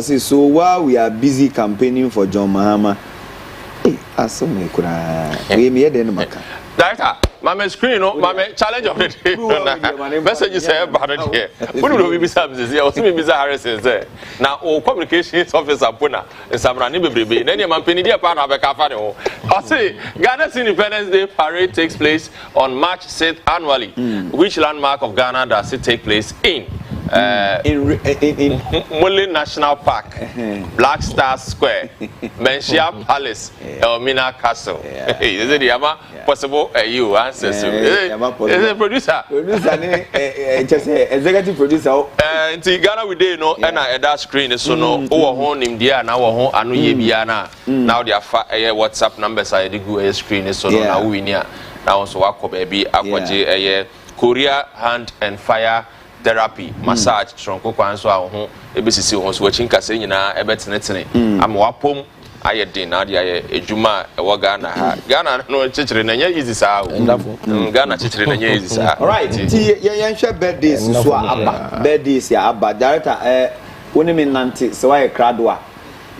say so while we are busy campaigning for John Mahama asome kura we me dey no maka director Mama screen no, mama challenge of the day. Message say bad here. Who do we be services here? Also be Harrison say. Now o communications officer puna Samrani bebrebe. Na man peni dia pa na be ka fa ne ho. I say Ghana's Independence Day parade takes place on March 6th annually. Which landmark of Ghana does it take place in? In Mole National Park, Black Star Square, Menchia Palace, Elmina Castle. Is it the possible you answer? Is it producer? Just executive producer. And Ghana we dey no, and that screen is so no. Our home in there now. Our home anu yebiana. Now their WhatsApp numbers are the Google screen is so no. Now we near now also wako baby akwaje Korea hand and fire. Therapy, massage, tronco kwanso a ho ebesisi ho so wachi nkase nyina ebetenetene am wapom ayedin na de aye ejuma e wo Ghana ha Ghana no chichire na nya easy sa Ghana chichire na nya easy sa all right ti yen hwe birthdays so aba birthdays ya aba director woni me nante se wa ye krado a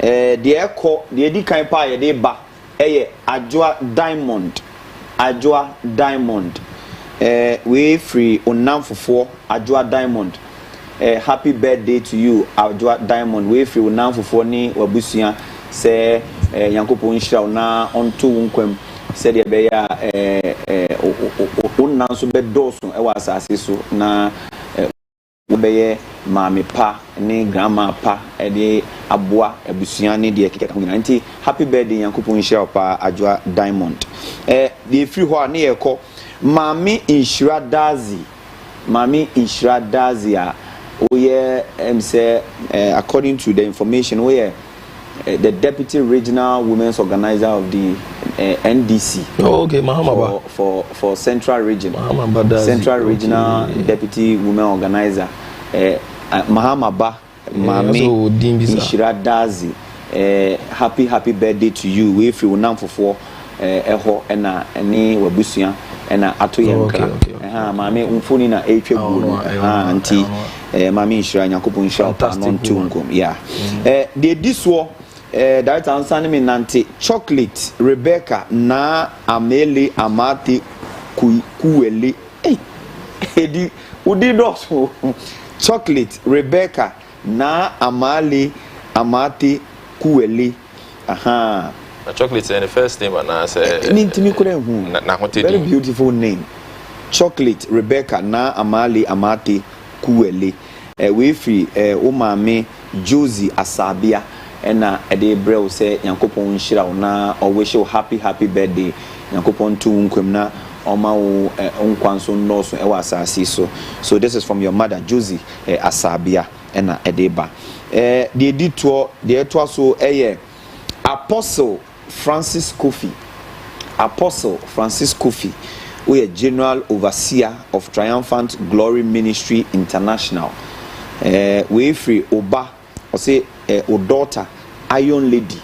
de ekọ de edi kan pa ye de ba eye Adwoa Diamond we free onamfofo Adwoa Diamond happy birthday to you Adwoa Diamond we free onamfofo ni wabusua se yankopon hira na onto wonkwam se de be ya onanso be doso e wa asase so na be mami pa ni grandma pa e de aboa abusua ni de keke kan nti happy birthday yankopon hira pa Adwoa Diamond de free ho na ye ko Mami Inshira Dazi say according to the information we the deputy regional women's organizer of the NDC. Oh, okay, Mahama for Central Region. Central Regional Deputy Women Organizer. Mahama Ba Mami Inshira Dazi. Happy birthday to you. We free unam for eho ena eni wabusia ena atoyenka mami umfuni na etwe gu anti mami Inshira Nyankopon Inshira pa non tungum yeah de diswo director answer me nante chocolate Rebecca na amele amate kuwele edi udi doso chocolate Rebecca na amate kuwele chocolate is the first name and I say very beautiful name chocolate Rebecca na amate kuwele we free umame Josie Asabia ena ede brew say Yankopon Nhyira na o wish you happy birthday Yankopon tu nkwem na oma wo nkwanso nnoso e wasase so this is from your mother Josie Asabia ena ede ba de edito de eto so Apostle Francis Kofi we are general overseer of Triumphant Glory Ministry International we free oba or say o daughter Iron Lady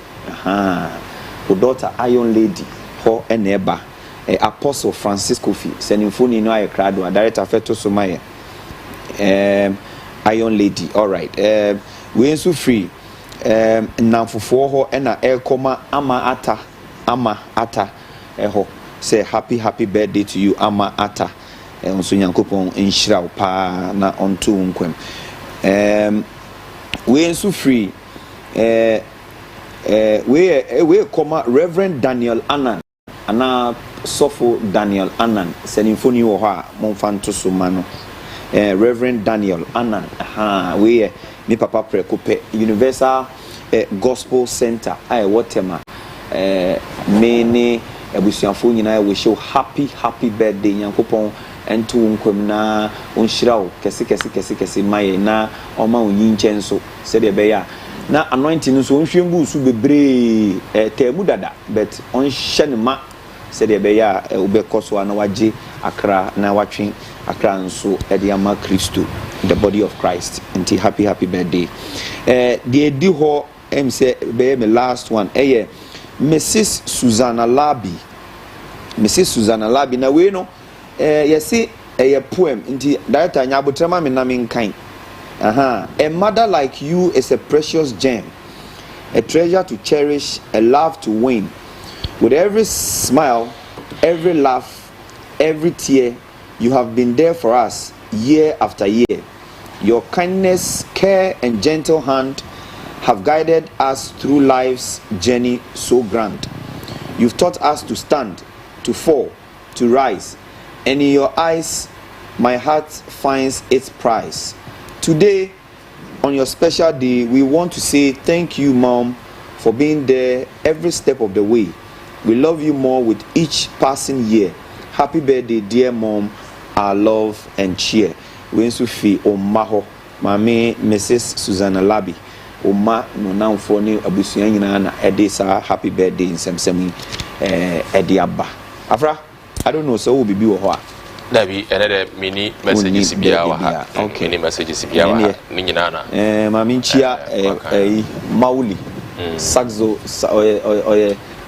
ho eneba Apostle Francis Kofi senimfoni no aye krado director feto so maye Iron Lady all right we enso free namfofo ho ena ekoma ama ata ho say happy birthday to you ama ata onso Nyankopon Nhyira pa na onto nkwem we enso free we koma Reverend Daniel Annan ana Sofo Daniel Annan senimfoni wo ha monfanto so mano Reverend Daniel Annan we me papa prekope Universal Gospel Center whatever many abusuafo nyina we show happy birthday Nyankopon ento nkwam na onhyirawo kese maye na oma onyinche nso se de be ya na anointing nso onhwembu su bebre temu dada but onhye ne ma se de be ya obekoso na waje akra na watwe akra nso de ama Kristo the body of Christ nti happy birthday the edi ho say be my last one Mrs. Susanna Labi na we no yesi poem nti director nyabotrema me na menkan a mother like you is a precious gem, a treasure to cherish, a love to win. With every smile, every laugh, every tear. You have been there for us year after year. Your kindness, care, and gentle hand have guided us through life's journey so grand. You've taught us to stand, to fall, to rise, and in your eyes, my heart finds its prize. Today, on your special day, we want to say thank you, Mom, for being there every step of the way. We love you more with each passing year. Happy birthday, dear Mom, our love and cheer. We also feel Omaho, Mami, Mrs. Susanna Labi, Oma, no now for new Abusiana, Edisa, happy birthday in Samsami, Ediaba. Afra, I don't know, so we'll be what. There be another mini messages okay, mini messages Ninana. Maminchia, Mauli, Saxo,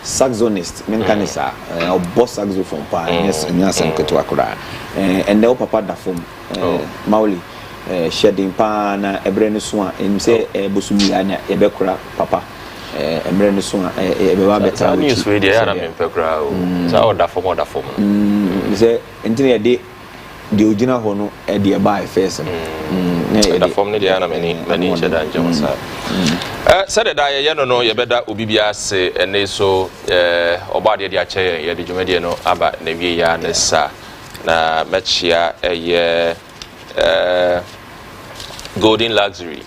saxonist, Mencanisa, or boss saxophone, yes, and Yasan Ketuakura, and the papa da from Mauli, shedding pana, a brand swan, and say Busumiana, Ebekura, papa, a brand swan, a better news radio, and I'm Pekra, so that for more that for me. Say, until a day, the original Hono, a dear by face. The form the Anna many and Jones. Said that I no you better Ubibia say and they so Obadi dia chair, ya the Jumediano about Nevia Nessa na Machia a year Golden Luxury.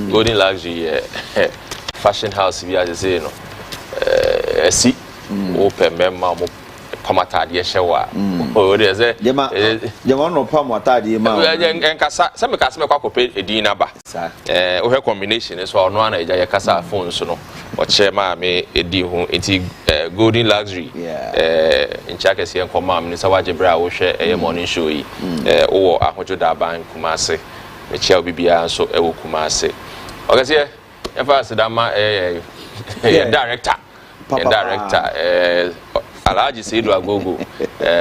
Golden Luxury fashion house via the say no see open member Pamata de shower. Oh, there's a Yamano Pamata de Ma and Cassa, some Casma Cope, a dinner ba. Her combination is for one a Casa phone, so no. What Shema may a deal into Golden Luxury. In Chakas and Command, Sawaji Brow, share a morning show, or a Hojoda Bank Kumase, the Chel Bibia, so Ewo Kumase. Okay, if I said, I'm a director. Director, Alaji say do agogo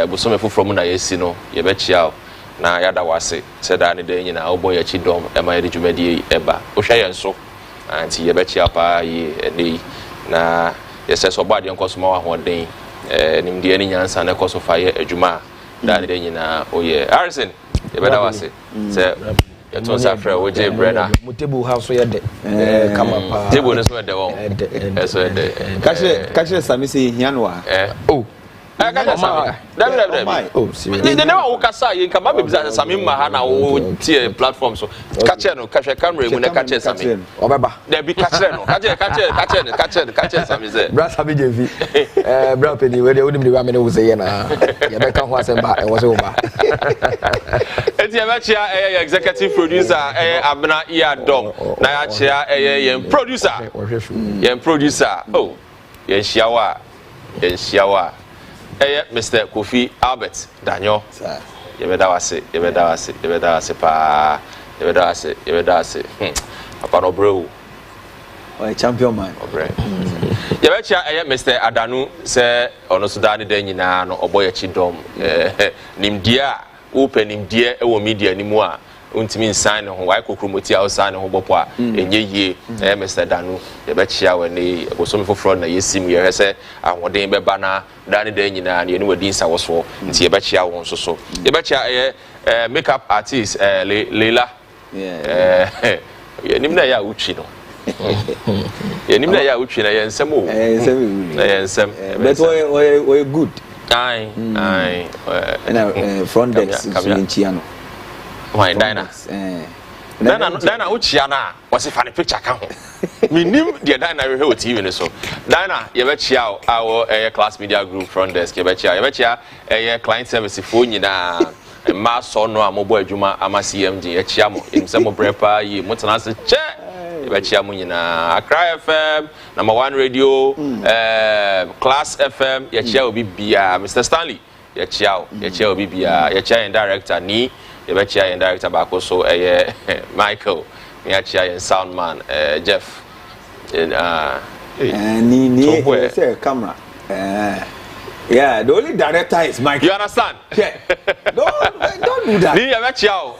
busome foforo na yesi no ye be chia na yada wase said ani de nyina obo ya chidom e ma ye dwumadi eba o hwe yen so anti ye be chia pa yi ene na ye se so bade nkoso ma wa hoden nimde ani nyansa na koso fa ye adwuma da ani de nyina o ye Harrison ye be da wase se ye to sa frɛ wo je brena mutable house so ye de kama pa table no so de won so de Kache Sami say Yanwa. Oh. Oh, serious. They never Kasa, you come up with Samim Mahana or tier platform. So, catcher no, catcher camera when I catch something. Or there be catcher no, catcher some is it. Brass Habi JV, Brappy, where they wouldn't be women who say, Yabeka was and was over. It's a executive producer, Abna Ia Dom, Nayachia, producer. Oh, yes, Shawa. Mr. Kofi Albert Daniel, you better Papa bro, a champion man. You bet Mr. Adanu say on Sudan Denina no Oboya Chidom, Nimdia, open Nimdia, or media anymore. Untimin sign on why Kukrumuti outside on Hobopwa, and ye, Mr. Danu, the betcha when they was some for front, you see me, I say, I want them banner, Danny Denina, and you know what this I was for, and see a betcha wants so. The betcha makeup artist, Leila, Nimna Uchino. Nimna Uchina and some, but we're good. Aye, and front desk in Chiano. Why, Dinah? Dinah, Uchiana was a funny picture. We knew the Dinah who TV so. Dinah, you bet you our class media group front desk, you bet you a client service phone, a mass on no mobile Juma, Ama CMG, a chiamo, in some of Brepa, you Montanas, check. You bet you Accra FM, #1 radio, Class FM, your chair will be Mr. Stanley, your chair will be your chair and director, Ni. You bet you and director back also Michael, me and soundman Jeff. And say camera. Yeah, the only director is Michael. You understand? Yeah. Don't do that. Me, you bet you,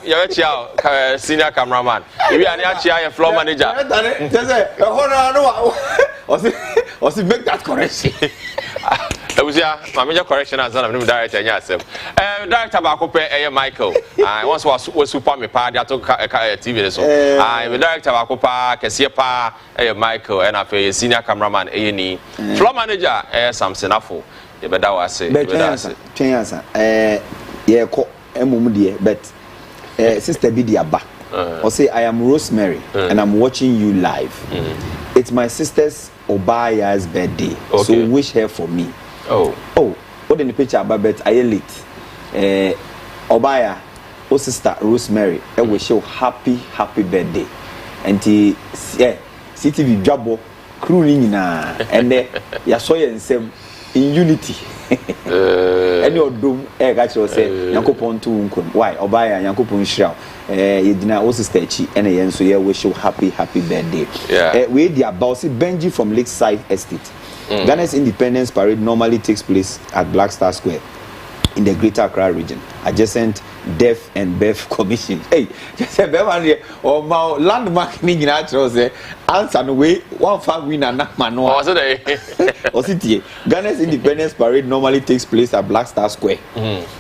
senior cameraman. You are a floor manager. Or make that correction. Obviously, my major correction as I'm director. Yes, director Bakope, Michael. I once was super me pa. They took TV so. I'm director Bakopa, Kesiepa, Michael, and I senior cameraman A&E. Floor manager, Samson Afo. You better say. Yeah, but Sister Bidiaba. Or say I am Rosemary and I'm watching you live. It's my sister's Obaya's birthday, so wish her for me. What in the picture about bet I late. Obaya, sister Rosemary, I wish you happy birthday. And Ctv Dwabo crooning na and ya saw you in unity. Any of them, actually say, Yankopon to why Obaya Yankopon Shroud, Yedina also stage, and a so yeah, wish you happy birthday. We the bossy Benji from Lakeside Estate. Ghana's Independence Parade normally takes place at Black Star Square in the Greater Accra region, adjacent Deaf and Beef Commission. Hey, just a better or my landmark in natural say, answer the way 1 winner not manual. Or city. Ghana's Independence Parade normally takes place at Black Star Square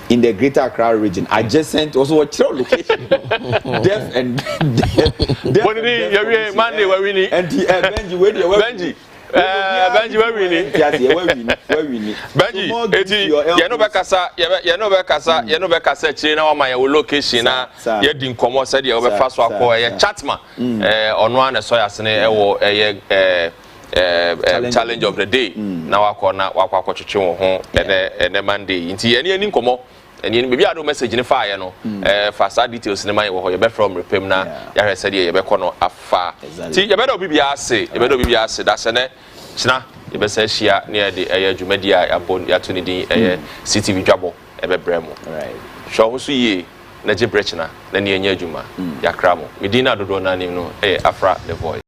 in the Greater Accra region, adjacent also a location. Deaf and Deaf. Monday where we need. And Benji, where you Benji. Benji, where we need. Benji, you know Bekasa, China, my location, you didn't come out, said you over fast walk or a chatma on one as soya or a challenge of the day. Now I call now walk home and a Monday. Into any income. And maybe I do message in fire, no. For details in the mind where you better from Repimna, you said you better no afar. See, you better be say, that's an China, you better say she near the air Jumedia, upon Yatunidi, Ctv Dwabo, Bremo. Right. Show who ye, Naji Brechna, then near Juma, Yakramo. Medina do not know, Afra the voice.